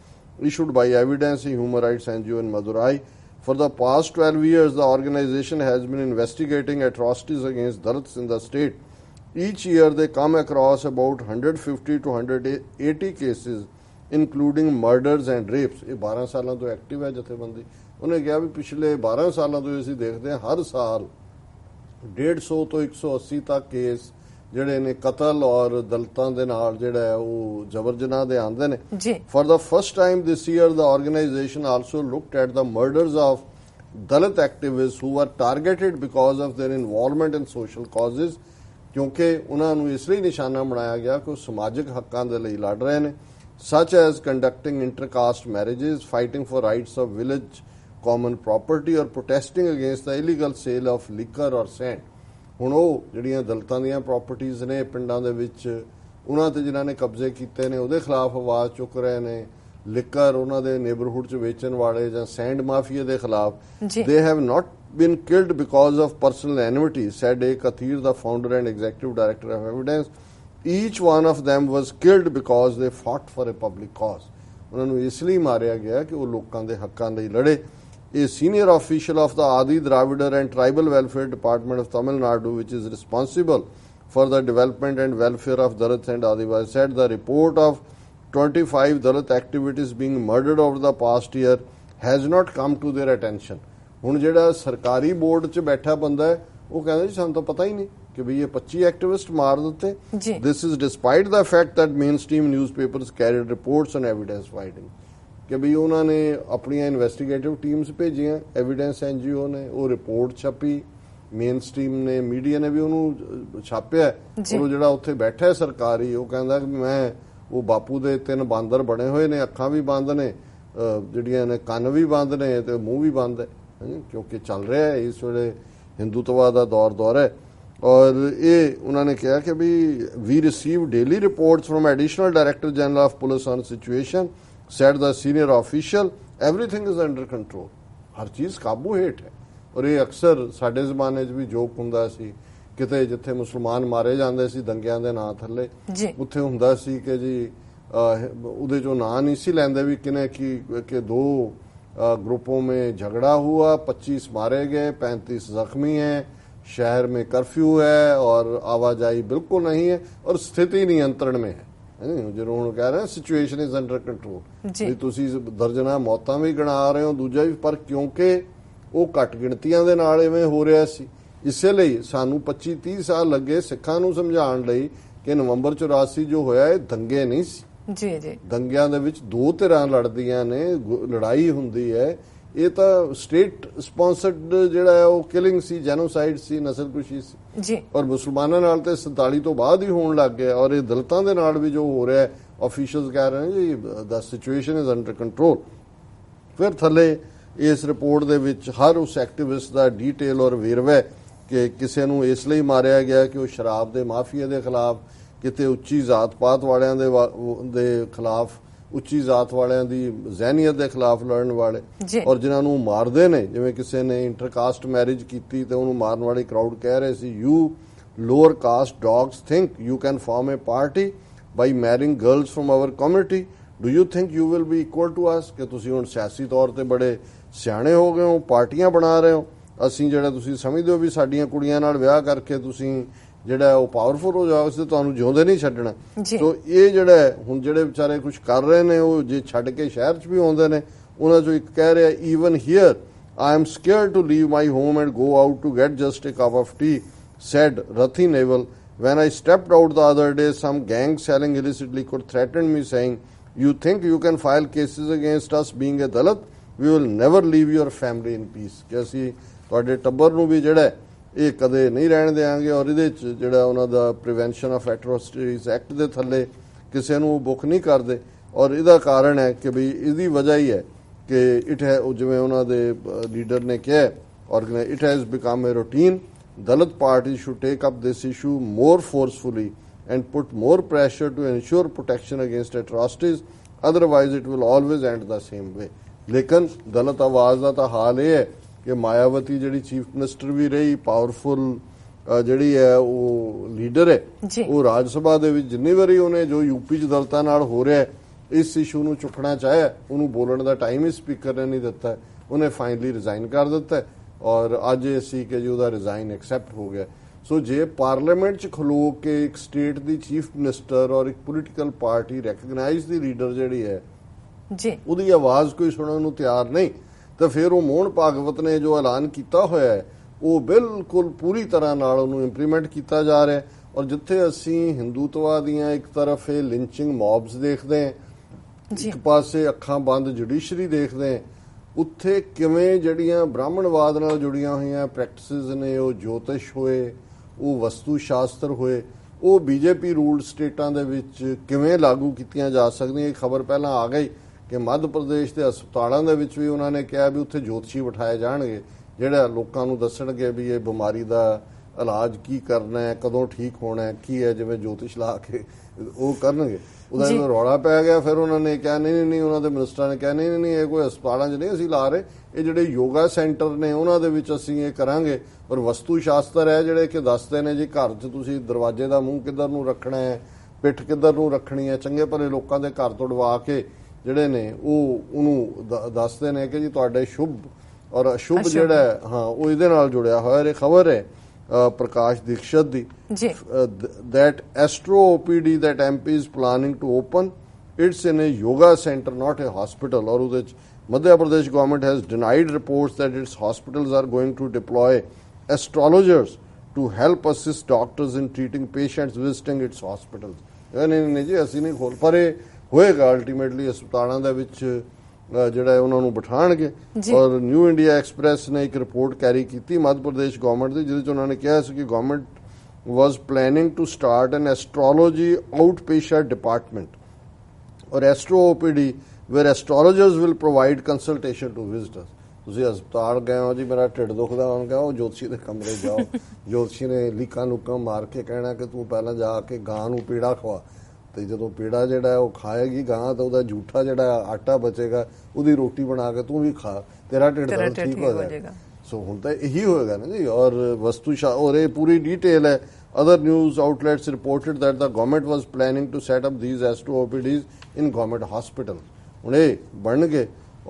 issued by Evidence, a human rights NGO in Madurai. For the past 12 years, the organization has been investigating atrocities against Dalits in the state. Each year, they come across about 150 to 180 cases, including murders and rapes. ये 12 सालों तो active है जथेबंदी। उन्हें कहा भी पिछले 12 सालों तो ਅਸੀਂ देखते हैं हर साल 150 ਤੋਂ 180 ਤੱਕ ਕੇਸ ਜਿਹੜੇ ਨੇ ਕਤਲ ਔਰ ਦਲਿਤਾਂ ਦੇ ਨਾਲ ਜਿਹੜਾ ਹੈ ਉਹ ਜ਼ਬਰ ਜਨਾਹ ਦੇ ਆਉਂਦੇ ਨੇ। For the first time this year, the organization also looked at the murders of Dalit activists who were targeted because of their involvement in social causes, ਕਿਉਂਕਿ ਉਹਨਾਂ ਨੂੰ ਇਸ ਲਈ ਨਿਸ਼ਾਨਾ ਬਣਾਇਆ ਗਿਆ ਕਿ ਉਹ ਸਮਾਜਿਕ ਹੱਕਾਂ ਦੇ ਲਈ ਲੜ ਰਹੇ ਨੇ, such as conducting intercaste marriages, fighting for rights of village common property or protesting against the illegal sale of liquor or sand। ਹੁਣ ਉਹ ਜਿਹੜੀਆਂ ਦਲਿਤਾਂ ਦੀਆਂ ਪ੍ਰਾਪਰਟੀਆਂ ਨੇ ਪਿੰਡਾਂ ਦੇ ਵਿੱਚ ਉਹਨਾਂ ਤੇ ਜਿਨ੍ਹਾਂ ਨੇ ਕਬਜ਼ੇ ਕੀਤੇ ਨੇ ਉਹਦੇ ਖਿਲਾਫ ਆਵਾਜ਼ ਚੁੱਕ ਰਹੇ ਨੇ, ਲਿਕਰ ਉਹਨਾਂ ਦੇ ਨੇਬਰਹੁੱਡ 'ਚ ਵੇਚਣ ਵਾਲੇ ਜਾਂ ਸੈਂਡ ਮਾਫੀਆ ਦੇ ਖਿਲਾਫ। they have not been killed because of personal enmity, said A. Kathir, the founder and executive director of Evidence. Each one of them was killed because they fought for a public cause। ਉਹਨਾਂ ਨੂੰ ਇਸ ਲਈ ਮਾਰਿਆ ਗਿਆ ਕਿ ਉਹ ਲੋਕਾਂ ਦੇ ਹੱਕਾਂ ਲਈ ਲੜੇ। A senior official of the Adi Dravidar and Tribal Welfare Department of Tamil Nadu, which is responsible for the development and welfare of Dalits and Adivasis, said the report of 25 Dalit activities being murdered over the past year has not come to their attention। ਹੁਣ ਜਿਹੜਾ ਸਰਕਾਰੀ board 'ਚ ਬੈਠਾ ਬੰਦਾ ਹੈ ਉਹ ਕਹਿੰਦਾ ਜੀ ਸਾਨੂੰ ਤਾਂ ਪਤਾ ਹੀ ਨਹੀਂ ਕਿ ਵੀ ਇਹ 25 ਐਕਟਿਵਿਸਟ ਮਾਰ ਦਿੱਤੇ। This is despite the fact that mainstream newspapers carried reports on evidence fighting, ਕਿ ਵੀ ਉਹਨਾਂ ਨੇ ਆਪਣੀਆਂ ਇਨਵੈਸਟੀਗੇਟਿਵ ਟੀਮਸ ਭੇਜੀਆਂ, ਐਵੀਡੈਂਸ NGO ਨੇ, ਉਹ ਰਿਪੋਰਟ ਛਪੀ, ਮੇਨ ਸਟ੍ਰੀਮ ਨੇ, ਮੀਡੀਆ ਨੇ ਵੀ ਉਹਨੂੰ ਛਾਪਿਆ। ਉਹ ਜਿਹੜਾ ਉੱਥੇ ਬੈਠਾ ਸਰਕਾਰੀ ਉਹ ਕਹਿੰਦਾ ਕਿ ਮੈਂ ਉਹ ਬਾਪੂ ਦੇ 3 ਬਾਂਦਰ ਬਣੇ ਹੋਏ ਨੇ, ਅੱਖਾਂ ਵੀ ਬੰਦ ਨੇ, ਜਿਹੜੀਆਂ ਨੇ ਕੰਨ ਵੀ ਬੰਦ ਨੇ ਤੇ ਮੂੰਹ ਵੀ ਬੰਦ ਹੈ, ਕਿਉਂਕਿ ਚੱਲ ਰਿਹਾ ਹੈ ਇਸ ਵੇਲੇ ਹਿੰਦੂਤਵਾ ਦਾ ਦੌਰ ਹੈ। ਔਰ ਇਹ ਉਹਨਾਂ ਨੇ ਕਿਹਾ ਕਿ we we receive daily reports from additional director general of police on situation, said the senior official, everything is under control, ਹਰ ਚੀਜ਼ ਕਾਬੂ ਹੇਠ ਹੈ। ਔਰ ਇਹ ਅਕਸਰ ਸਾਡੇ ਜ਼ਮਾਨੇ 'ਚ ਵੀ ਜੋਕ ਹੁੰਦਾ ਸੀ, ਕਿਤੇ ਜਿੱਥੇ ਮੁਸਲਮਾਨ ਮਾਰੇ ਜਾਂਦੇ ਸੀ ਦੰਗਿਆਂ ਦੇ ਨਾਂ ਥੱਲੇ, ਉੱਥੇ ਹੁੰਦਾ ਸੀ ਕਿ ਜੀ ਉਹਦੇ 'ਚੋਂ ਨਾਂ ਨਹੀਂ ਸੀ ਲੈਂਦੇ ਵੀ ਕਿਨੇ ਕਿ 2 ग्रुपों में झगड़ा हुआ, 25 मारे गए, 35 जख्मी हैं, शहर में कर्फ्यू है और आवाजाही बिल्कुल नहीं है और स्थिति नियंत्रण में है। जो हम कह रहे हैं सिचुएशन इज अंडर कंट्रोल, भी तुसी दर्जना मौतां भी गिना रहे हो, दूजा भी, पर क्योंकि वो घट गिणतियां दे नाल इवें हो रहा सी, इसे ਲਈ ਸਾਨੂੰ 25-30 ਸਾਲ ਲੱਗੇ ਸਿੱਖਾਂ ਨੂੰ ਸਮਝਾਉਣ ਲਈ ਕਿ ਨਵੰਬਰ 84 ਜੋ ਹੋਇਆ ਇਹ ਦੰਗੇ ਨਹੀਂ ਸੀ। ਜੀ ਜੀ, ਦੰਗਿਆਂ ਦੇ ਵਿੱਚ 2 ਧਿਰਾਂ ਲੜਦੀਆਂ ਨੇ, ਲੜਾਈ ਹੁੰਦੀ ਹੈ, ਇਹ ਤਾਂ ਸਟੇਟ ਸਪਾਂਸਰਡ ਜਿਹੜਾ ਹੈ ਉਹ ਕਿਲਿੰਗ ਸੀ, ਜੈਨੋਸਾਈਡ ਸੀ, ਨਸਲਕੁਸ਼ੀ ਸੀ ਜੀ। ਔਰ ਮੁਸਲਮਾਨਾਂ ਨਾਲ ਤੇ 47 ਤੋਂ ਬਾਅਦ ਹੀ ਹੋਣ ਲੱਗ ਗਿਆ, ਔਰ ਇਹ ਦਲਿਤਾਂ ਦੇ ਨਾਲ ਵੀ ਜੋ ਹੋ ਰਿਹਾ ਆਫੀਸ਼ੀਅਲਸ ਕਹਿ ਰਹੇ ਨੇ ਜੀ ਦਾ ਸਿਚੁਏਸ਼ਨ ਇਜ਼ ਅੰਡਰ ਕੰਟਰੋਲ। ਫਿਰ ਥੱਲੇ ਇਸ ਰਿਪੋਰਟ ਦੇ ਵਿੱਚ ਹਰ ਉਸ ਐਕਟਿਵਿਸਟ ਦਾ ਡੀਟੇਲ ਔਰ ਵੇਰਵਾ ਕਿ ਕਿਸੇ ਨੂੰ ਇਸ ਲਈ ਮਾਰਿਆ ਗਿਆ ਕਿ ਉਹ ਸ਼ਰਾਬ ਦੇ ਮਾਫੀਆ ਦੇ ਖਿਲਾਫ, ਕਿਤੇ ਉੱਚੀ ਜ਼ਾਤ ਪਾਤ ਵਾਲਿਆਂ ਦੇ ਖਿਲਾਫ, ਉੱਚੀ ਜ਼ਾਤ ਵਾਲਿਆਂ ਦੀ ਜ਼ਹਿਨੀਅਤ ਦੇ ਖਿਲਾਫ ਲੜਨ ਵਾਲੇ, ਔਰ ਜਿਨ੍ਹਾਂ ਨੂੰ ਮਾਰਦੇ ਨੇ, ਜਿਵੇਂ ਕਿਸੇ ਨੇ ਇੰਟਰਕਾਸਟ ਮੈਰਿਜ ਕੀਤੀ ਤੇ ਉਹਨੂੰ ਮਾਰਨ ਵਾਲੀ ਕਰਾਊਡ ਕਹਿ ਰਹੇ ਸੀ, you lower caste dogs think you can form a party by marrying girls from our community, do you think you will be equal to us, ਕਿ ਤੁਸੀਂ ਹੁਣ ਸਿਆਸੀ ਤੌਰ ਤੇ ਬੜੇ ਸਿਆਣੇ ਹੋ ਗਏ ਹੋ, ਪਾਰਟੀਆਂ ਬਣਾ ਰਹੇ ਹੋ, ਅਸੀਂ ਜਿਹੜਾ ਤੁਸੀਂ ਸਮਝਦੇ ਹੋ ਵੀ ਸਾਡੀਆਂ ਕੁੜੀਆਂ ਨਾਲ ਵਿਆਹ ਕਰਕੇ ਤੁਸੀਂ ਜਿਹੜਾ ਉਹ ਪਾਵਰਫੁਲ ਹੋ ਜਾਓ, ਉਸ ਤੇ ਤੁਹਾਨੂੰ ਜਿਉਂਦੇ ਨਹੀਂ ਛੱਡਣਾ। ਸੋ ਇਹ ਜਿਹੜਾ ਹੁਣ ਜਿਹੜੇ ਵਿਚਾਰੇ ਕੁਝ ਕਰ ਰਹੇ ਨੇ, ਉਹ ਜੇ ਛੱਡ ਕੇ ਸ਼ਹਿਰ 'ਚ ਵੀ ਆਉਂਦੇ ਨੇ, ਉਹਨਾਂ 'ਚੋਂ ਇੱਕ ਕਹਿ ਰਿਹਾ, even here I am scared to leave my home and go out to get just a cup of tea, said Rathi Naval. When I stepped out the other day, some gang selling illicit liquor threatened me saying, you think you can file cases against us being a Dalit? We will never leave your family in peace. ਕਿ ਅਸੀਂ ਤੁਹਾਡੇ ਟੱਬਰ ਨੂੰ ਵੀ ਜਿਹੜਾ ਇਹ ਕਦੇ ਨਹੀਂ ਰਹਿਣ ਦੇਵਾਂਗੇ, ਔਰ ਇਹਦੇ 'ਚ ਜਿਹੜਾ ਉਹਨਾਂ ਦਾ ਪ੍ਰੀਵੈਂਸ਼ਨ ਆਫ ਐਟਰੋਸਿਟੀਜ਼ ਐਕਟ ਦੇ ਥੱਲੇ ਕਿਸੇ ਨੂੰ ਬੁੱਕ ਨਹੀਂ ਕਰਦੇ। ਔਰ ਇਹਦਾ ਕਾਰਨ ਹੈ ਕਿ ਵੀ ਇਹਦੀ ਵਜ੍ਹਾ ਹੀ ਹੈ ਕਿ ਇਟ ਹੈ, ਜਿਵੇਂ ਉਹਨਾਂ ਦੇ ਲੀਡਰ ਨੇ ਕਿਹਾ, it has become A routine Dalit parties should take up this issue more forcefully and put more pressure to ensure protection against atrocities. Otherwise, it will always end the same way. लेकिन दलित आवाज़ का तो हाल ये है कि Mayawati ji chief minister भी रही, powerful ਜਿਹੜੀ ਹੈ ਉਹ ਲੀਡਰ ਹੈ, ਉਹ ਰਾਜ ਸਭਾ ਦੇ ਵਿੱਚ ਜਿੰਨੀ ਵਾਰੀ ਉਹਨੇ ਜੋ ਯੂਪੀ 'ਚ ਦਲਿਤਾਂ ਨਾਲ ਹੋ ਰਿਹਾ ਇਸ ਇਸ਼ੂ ਨੂੰ ਚੁੱਕਣਾ ਚਾਹਿਆ, ਉਹਨੂੰ ਬੋਲਣ ਦਾ ਟਾਈਮ ਹੀ ਸਪੀਕਰ ਨੇ ਨਹੀਂ ਦਿੱਤਾ, ਉਹਨੇ ਫਾਈਨਲੀ ਰਿਜ਼ਾਈਨ ਕਰ ਦਿੱਤਾ ਔਰ ਅੱਜ ਇਹ ਸੀ ਕਿ ਜੀ ਉਹਦਾ ਰਿਜ਼ਾਈਨ ਐਕਸੈਪਟ ਹੋ ਗਿਆ। ਸੋ ਜੇ ਪਾਰਲੀਮੈਂਟ 'ਚ ਖਲੋ ਕੇ ਇੱਕ ਸਟੇਟ ਦੀ ਚੀਫ ਮਿਨਿਸਟਰ ਔਰ ਇੱਕ ਪੋਲੀਟੀਕਲ ਪਾਰਟੀ ਰੈਕਗਨਾਈਜ਼ ਦੀ ਲੀਡਰ ਜਿਹੜੀ ਹੈ ਜੀ ਉਹਦੀ ਆਵਾਜ਼ ਕੋਈ ਸੁਣਨ ਨੂੰ ਤਿਆਰ ਨਹੀਂ, ਤਾਂ ਫਿਰ ਉਹ ਮੋਹਨ ਭਾਗਵਤ ਨੇ ਜੋ ਐਲਾਨ ਕੀਤਾ ਹੋਇਆ ਹੈ ਉਹ ਬਿਲਕੁਲ ਪੂਰੀ ਤਰ੍ਹਾਂ ਨਾਲ ਉਹਨੂੰ ਇੰਪਲੀਮੈਂਟ ਕੀਤਾ ਜਾ ਰਿਹਾ। ਔਰ ਜਿੱਥੇ ਅਸੀਂ ਹਿੰਦੂਤਵਾ ਦੀਆਂ ਇੱਕ ਤਰਫ ਇਹ ਲਿੰਚਿੰਗ ਮੌਬਸ ਦੇਖਦੇ ਹਾਂ, ਇੱਕ ਪਾਸੇ ਅੱਖਾਂ ਬੰਦ ਜੁਡੀਸ਼ਰੀ ਦੇਖਦੇ ਹਾਂ, ਉੱਥੇ ਕਿਵੇਂ ਜਿਹੜੀਆਂ ਬ੍ਰਾਹਮਣਵਾਦ ਨਾਲ ਜੁੜੀਆਂ ਹੋਈਆਂ ਪ੍ਰੈਕਟਿਸਿਸ ਨੇ, ਉਹ ਜੋਤਿਸ਼ ਹੋਏ, ਉਹ ਵਸਤੂ ਸ਼ਾਸਤਰ ਹੋਏ, ਉਹ ਬੀਜੇਪੀ ਰੂਲਡ ਸਟੇਟਾਂ ਦੇ ਵਿੱਚ ਕਿਵੇਂ ਲਾਗੂ ਕੀਤੀਆਂ ਜਾ ਸਕਦੀਆਂ। ਇਹ ਖਬਰ ਪਹਿਲਾਂ ਆ ਗਈ ਕਿ ਮੱਧ ਪ੍ਰਦੇਸ਼ ਦੇ ਹਸਪਤਾਲਾਂ ਦੇ ਵਿੱਚ ਵੀ ਉਹਨਾਂ ਨੇ ਕਿਹਾ ਵੀ ਉੱਥੇ ਜੋਤਸ਼ੀ ਬਿਠਾਏ ਜਾਣਗੇ ਜਿਹੜਾ ਲੋਕਾਂ ਨੂੰ ਦੱਸਣਗੇ ਵੀ ਇਹ ਬਿਮਾਰੀ ਦਾ ਇਲਾਜ ਕੀ ਕਰਨਾ ਹੈ, ਕਦੋਂ ਠੀਕ ਹੋਣਾ ਹੈ, ਕੀ ਹੈ, ਜਿਵੇਂ ਜੋਤਿਸ਼ ਲਾ ਕੇ ਉਹ ਕਰਨਗੇ। ਉਹਦਾ ਜਦੋਂ ਰੌਲਾ ਪੈ ਗਿਆ ਫਿਰ ਉਹਨਾਂ ਨੇ ਕਿਹਾ ਨਹੀਂ, ਉਹਨਾਂ ਦੇ ਮਿਨਿਸਟਰਾਂ ਨੇ ਕਿਹਾ ਨਹੀਂ ਇਹ ਕੋਈ ਹਸਪਤਾਲਾਂ 'ਚ ਨਹੀਂ ਅਸੀਂ ਲਾ ਰਹੇ, ਇਹ ਜਿਹੜੇ ਯੋਗਾ ਸੈਂਟਰ ਨੇ ਉਹਨਾਂ ਦੇ ਵਿੱਚ ਅਸੀਂ ਇਹ ਕਰਾਂਗੇ। ਔਰ ਵਸਤੂ ਸ਼ਾਸਤਰ ਹੈ ਜਿਹੜੇ ਕਿ ਦੱਸਦੇ ਨੇ ਜੀ ਘਰ 'ਚ ਤੁਸੀਂ ਦਰਵਾਜ਼ੇ ਦਾ ਮੂੰਹ ਕਿੱਧਰ ਨੂੰ ਰੱਖਣਾ ਹੈ, ਪਿੱਠ ਕਿੱਧਰ ਨੂੰ ਰੱਖਣੀ ਹੈ, ਚੰਗੇ ਭਲੇ ਲੋਕਾਂ ਦੇ ਘਰ ਤੋੜਵਾ ਕੇ ਜਿਹੜੇ ਨੇ ਉਹ ਉਹਨੂੰ ਦੱਸਦੇ ਨੇ ਕਿ ਜੀ ਤੁਹਾਡੇ ਸ਼ੁਭ ਔਰ ਅਸ਼ੁਭ ਜਿਹੜਾ ਹਾਂ ਉਹ ਇਹਦੇ ਨਾਲ ਜੁੜਿਆ ਹੋਇਆ। ਇਹ ਖਬਰ ਹੈ ਪ੍ਰਕਾਸ਼ ਦੀਕਸ਼ਤ ਦੀ that Astro OPD that MP is planning to open, it's in a yoga center, not a hospital। और ਉਹਦੇ 'ਚ Madhya Pradesh government has denied reports that its hospitals are going to deploy astrologers to help assist doctors in treating patients visiting its hospitals। ਨਹੀਂ ਜੀ ਅਸੀਂ ਨਹੀਂ ਖੋਲ, ਪਰ ਇਹ ਹੋਏਗਾ ਅਲਟੀਮੇਟਲੀ ਹਸਪਤਾਲਾਂ ਦੇ ਵਿੱਚ ਜਿਹੜਾ ਉਹਨਾਂ ਨੂੰ ਬਿਠਾਣਗੇ। ਔਰ ਨਿਊ ਇੰਡੀਆ ਐਕਸਪ੍ਰੈਸ ਨੇ ਇੱਕ ਰਿਪੋਰਟ ਕੈਰੀ ਕੀਤੀ ਮੱਧ ਪ੍ਰਦੇਸ਼ ਗਵਰਨਮੈਂਟ ਦੀ, ਜਿਹਦੇ 'ਚ ਉਹਨਾਂ ਨੇ ਕਿਹਾ ਸੀ ਕਿ government was planning to start an astrology outpatient department or Astro OPD where astrologers will provide consultation to visitors। ਤੁਸੀਂ ਹਸਪਤਾਲ ਗਏ ਹੋ ਜੀ ਮੇਰਾ ਢਿੱਡ ਦੁਖਦਾ, ਉਹਨਾਂ ਕਹੋ ਜੋਤਸ਼ੀ ਦੇ ਕਮਰੇ ਜਾਓ, ਜੋਤਸ਼ੀ ਨੇ ਲੀਕਾਂ ਲੁਕਾਂ ਮਾਰ ਕੇ ਕਹਿਣਾ ਕਿ ਤੂੰ ਪਹਿਲਾਂ ਜਾ ਕੇ ਗਾਂ ਨੂੰ ਪੀੜਾ ਖਵਾ, ਤੇ ਜਦੋਂ ਪੀੜਾ ਜਿਹੜਾ ਉਹ ਖਾਏਗੀ ਗਾਂ ਤਾਂ ਉਹਦਾ ਝੂਠਾ ਜਿਹੜਾ ਆਟਾ ਬਚੇਗਾ ਉਹਦੀ ਰੋਟੀ ਬਣਾ ਕੇ ਤੂੰ ਵੀ ਖਾ, ਤੇਰਾ ਢਿੱਡ ਦਰਦ ਠੀਕ ਹੋ ਜਾਏਗਾ। ਸੋ ਹੁਣ ਤਾਂ ਇਹੀ ਹੋਏਗਾ ਨਾ ਜੀ। ਔਰ ਵਸਤੂ ਔਰ ਇਹ ਪੂਰੀ ਡਿਟੇਲ ਹੈ। Other news outlets reported that the government was planning to set up these Astro OPDs in government hospitals। ਹੁਣ ਇਹ ਬਣਨਗੇ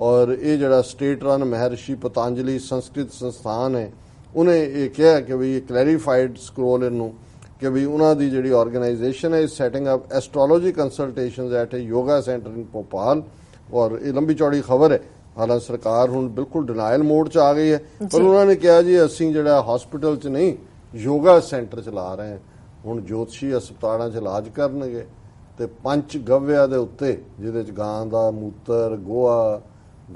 ਔਰ ਇਹ ਜਿਹੜਾ ਸਟੇਟ ਰਨ ਮਹਿਰਸ਼ੀ ਪਤੰਜਲੀ ਸੰਸਕ੍ਰਿਤ ਸੰਸਥਾਨ ਹੈ ਉਹਨੇ ਇਹ ਕਿਹਾ ਕਿ ਵੀ ਇਹ ਕਲੈਰੀਫਾਈਡ ਸਕਰੋਲ ਇਹਨੂੰ ਕਿ ਵੀ ਉਹਨਾਂ ਦੀ ਜਿਹੜੀ ਆਰਗੇਨਾਈਜੇਸ਼ਨ ਹੈ setting up astrology consultations at a yoga centre in Bhopal. ਔਰ ਇਹ ਲੰਬੀ ਚੌੜੀ ਖਬਰ ਹੈ। ਹਾਲਾਂਕਿ ਸਰਕਾਰ ਹੁਣ ਬਿਲਕੁਲ ਡਿਨਾਇਲ ਮੋਡ 'ਚ ਆ ਗਈ ਹੈ, ਪਰ ਉਹਨਾਂ ਨੇ ਕਿਹਾ ਜੀ ਅਸੀਂ ਜਿਹੜਾ ਹਸਪੀਟਲ 'ਚ ਨਹੀਂ ਯੋਗਾ ਸੈਂਟਰ ਚਲਾ ਰਹੇ ਹਾਂ। ਹੁਣ ਜੋਤਸ਼ੀ ਹਸਪਤਾਲਾਂ 'ਚ ਇਲਾਜ ਕਰਨਗੇ ਤੇ ਪੰਚ ਗਵਿਆ ਦੇ ਉੱਤੇ ਜਿਹਦੇ 'ਚ ਗਾਂ ਦਾ ਮੂਤਰ, ਗੋਹਾ,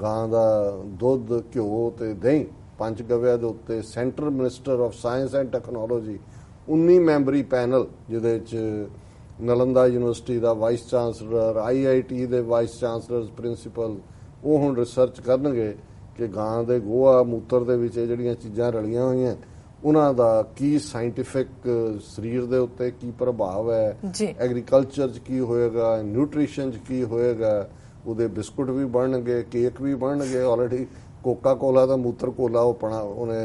ਗਾਂ ਦਾ ਦੁੱਧ, ਘਿਓ ਤੇ ਦਹੀਂ, ਪੰਚ ਗਵਿਆ ਦੇ ਉੱਤੇ centre minister of science and technology 19 memory panel ਜਿਹਦੇ 'ਚ ਨਲੰਦਾ ਯੂਨੀਵਰਸਿਟੀ ਦਾ ਵਾਈਸ ਚਾਂਸਲਰ, IIT ਦੇ ਵਾਈਸ ਚਾਂਸਲਰ, ਪ੍ਰਿੰਸੀਪਲ, ਉਹ ਹੁਣ ਰਿਸਰਚ ਕਰਨਗੇ ਕਿ ਗਾਂ ਦੇ ਗੋਹਾ ਮੂਤਰ ਦੇ ਵਿੱਚ ਜਿਹੜੀਆਂ ਚੀਜ਼ਾਂ ਰਲੀਆਂ ਹੋਈਆਂ ਉਹਨਾਂ ਦਾ ਕੀ ਸਾਇੰਟੀਫਿਕ ਸਰੀਰ ਦੇ ਉੱਤੇ ਕੀ ਪ੍ਰਭਾਵ ਹੈ, ਐਗਰੀਕਲਚਰ 'ਚ ਕੀ ਹੋਏਗਾ, ਨਿਊਟ੍ਰੀਸ਼ਨ 'ਚ ਕੀ ਹੋਏਗਾ। ਉਹਦੇ ਬਿਸਕੁਟ ਵੀ ਬਣਨਗੇ, ਕੇਕ ਵੀ ਬਣਨਗੇ। ਆਲਰੇਡੀ ਕੋਕਾ ਕੋਲਾ ਦਾ ਮੂਤਰ ਕੋਲਾ ਉਹਨੇ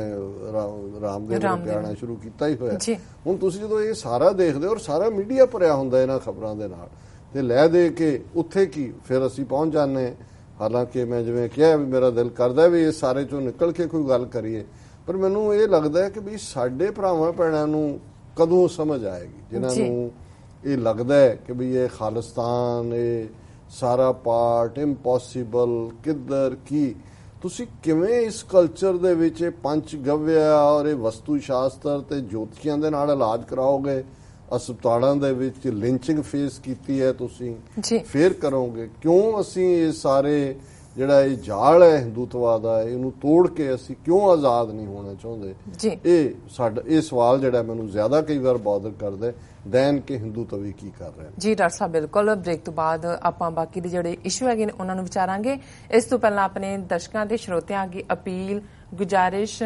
ਰਾਮਦੇਵ ਨੇ ਪਿਆਣਾ ਸ਼ੁਰੂ ਕੀਤਾ ਹੀ ਹੋਇਆ। ਹੁਣ ਤੁਸੀਂ ਜਦੋਂ ਇਹ ਸਾਰਾ ਦੇਖਦੇ ਹੋ ਔਰ ਸਾਰਾ ਮੀਡੀਆ ਭਰਿਆ ਹੁੰਦਾ ਇਹਨਾਂ ਖਬਰਾਂ ਦੇ ਨਾਲ, ਤੇ ਲੈ ਦੇ ਕੇ ਉੱਥੇ ਕੀ ਫਿਰ ਅਸੀਂ ਪਹੁੰਚ ਜਾਂਦੇ। ਹਾਲਾਂਕਿ ਮੈਂ ਜਿਵੇਂ ਕਿਹਾ ਵੀ ਮੇਰਾ ਦਿਲ ਕਰਦਾ ਵੀ ਇਸ ਸਾਰੇ 'ਚੋਂ ਨਿਕਲ ਕੇ ਕੋਈ ਗੱਲ ਕਰੀਏ, ਪਰ ਮੈਨੂੰ ਇਹ ਲੱਗਦਾ ਹੈ ਕਿ ਵੀ ਸਾਡੇ ਭਰਾਵਾਂ ਭੈਣਾਂ ਨੂੰ ਕਦੋਂ ਸਮਝ ਆਏਗੀ ਜਿਨ੍ਹਾਂ ਨੂੰ ਇਹ ਲੱਗਦਾ ਹੈ ਕਿ ਵੀ ਇਹ ਖਾਲਿਸਤਾਨ, ਇਹ ਸਾਰਾ ਪਾਰਟ ਇੰਪੋਸੀਬਲ, ਕਿੱਧਰ ਕੀ। ਤੁਸੀਂ ਕਿਵੇਂ ਇਸ ਕਲਚਰ ਦੇ ਵਿੱਚ ਇਹ ਪੰਚ ਗਵਿਆ ਔਰ ਇਹ ਵਸਤੂ ਸ਼ਾਸਤਰ ਤੇ ਜੋਤਸ਼ੀਆਂ ਦੇ ਨਾਲ ਇਲਾਜ ਕਰਾਓਗੇ? ਹਸਪਤਾਲਾਂ ਦੇ ਵਿੱਚ ਲਿੰਚਿੰਗ ਫੇਸ ਕੀਤੀ ਹੈ ਤੁਸੀਂ, ਫੇਰ ਕਰੋਗੇ ਕਿਉਂ? ਅਸੀਂ ਇਹ ਸਾਰੇ ਜਿਹੜਾ ਇਹ ਜਾਲ ਹੈ ਹਿੰਦੂਤਵਾ ਦਾ ਇਹਨੂੰ ਤੋੜ ਕੇ ਅਸੀਂ ਕਿਉਂ ਆਜ਼ਾਦ ਨਹੀਂ ਹੋਣਾ ਚਾਹੁੰਦੇ? ਇਹ ਸਵਾਲ ਜਿਹੜਾ ਮੈਨੂੰ ਜ਼ਿਆਦਾ ਕਈ ਵਾਰ ਬਾਦਰ ਕਰਦਾ ਦੈਨ ਕਿ ਹਿੰਦੂਤਵੀ ਕੀ ਕਰ ਰਹੇ ਨੇ। ਜੀ ਡਾਕਟਰ ਸਾਹਿਬ, ਬਿਲਕੁਲ ਬ੍ਰੇਕ ਤੋਂ ਬਾਅਦ ਆਪਾਂ ਬਾਕੀ ਦੇ ਜਿਹੜੇ ਇਸ਼ੂ ਹੈਗੇ ਨੇ ਉਹਨਾਂ ਨੂੰ ਵਿਚਾਰਾਂਗੇ। ਇਸ ਤੋਂ ਪਹਿਲਾਂ ਆਪਣੇ ਦਰਸ਼ਕਾਂ ਤੇ ਸਰੋਤਿਆਂ ਅੱਗੇ ਅਪੀਲ, ਗੁਜ਼ਾਰਿਸ਼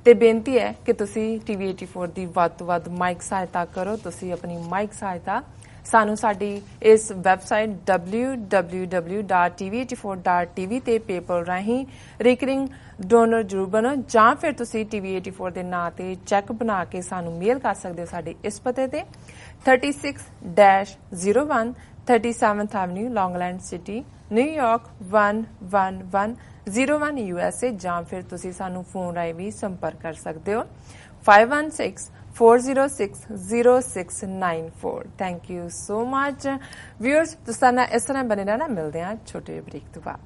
ਤੇ ਬੇਨਤੀ ਹੈ ਕਿ ਤੁਸੀਂ TV 84 ਦੀ ਵੱਧ ਤੋਂ ਵੱਧ ਮਾਈਕ ਸਹਾਇਤਾ ਕਰੋ। ਤੁਸੀਂ ਆਪਣੀ ਮਾਈਕ ਸਹਾਇਤਾ ਸਾਨੂੰ ਸਾਡੀ ਇਸ ਵੈਬਸਾਈਟ www.tv84.tv ਤੇ PayPal ਰਾਹੀਂ ਰਿਕਰਿੰਗ ਡੋਨਰ ਜ਼ਰੂਰ ਬਣੋ, ਜਾਂ ਫਿਰ ਤੁਸੀਂ TV 84 ਦੇ ਨਾਂ ਤੇ ਚੈੱਕ ਬਣਾ ਕੇ ਸਾਨੂੰ ਮੇਲ ਕਰ ਸਕਦੇ ਹੋ ਸਾਡੇ ਇਸ ਪਤੇ ਤੇ 36-01 37th Avenue, Long Island City, New York 11101 USA, ਜਾਂ ਫਿਰ ਤੁਸੀਂ ਸਾਨੂੰ ਫੋਨ ਰਾਹੀਂ ਵੀ ਸੰਪਰਕ ਕਰ ਸਕਦੇ ਹੋ 516-406-0694। Thank you so much viewers. ਤੁਸੀਂ ਨਾਲ ਇਸ ਤਰ੍ਹਾਂ ਬਣੇ ਰਹਿਣਾ। ਮਿਲਦੇ ਹਾਂ ਛੋਟੇ ਜਿਹੇ ਬ੍ਰੇਕ ਤੋਂ ਬਾਅਦ।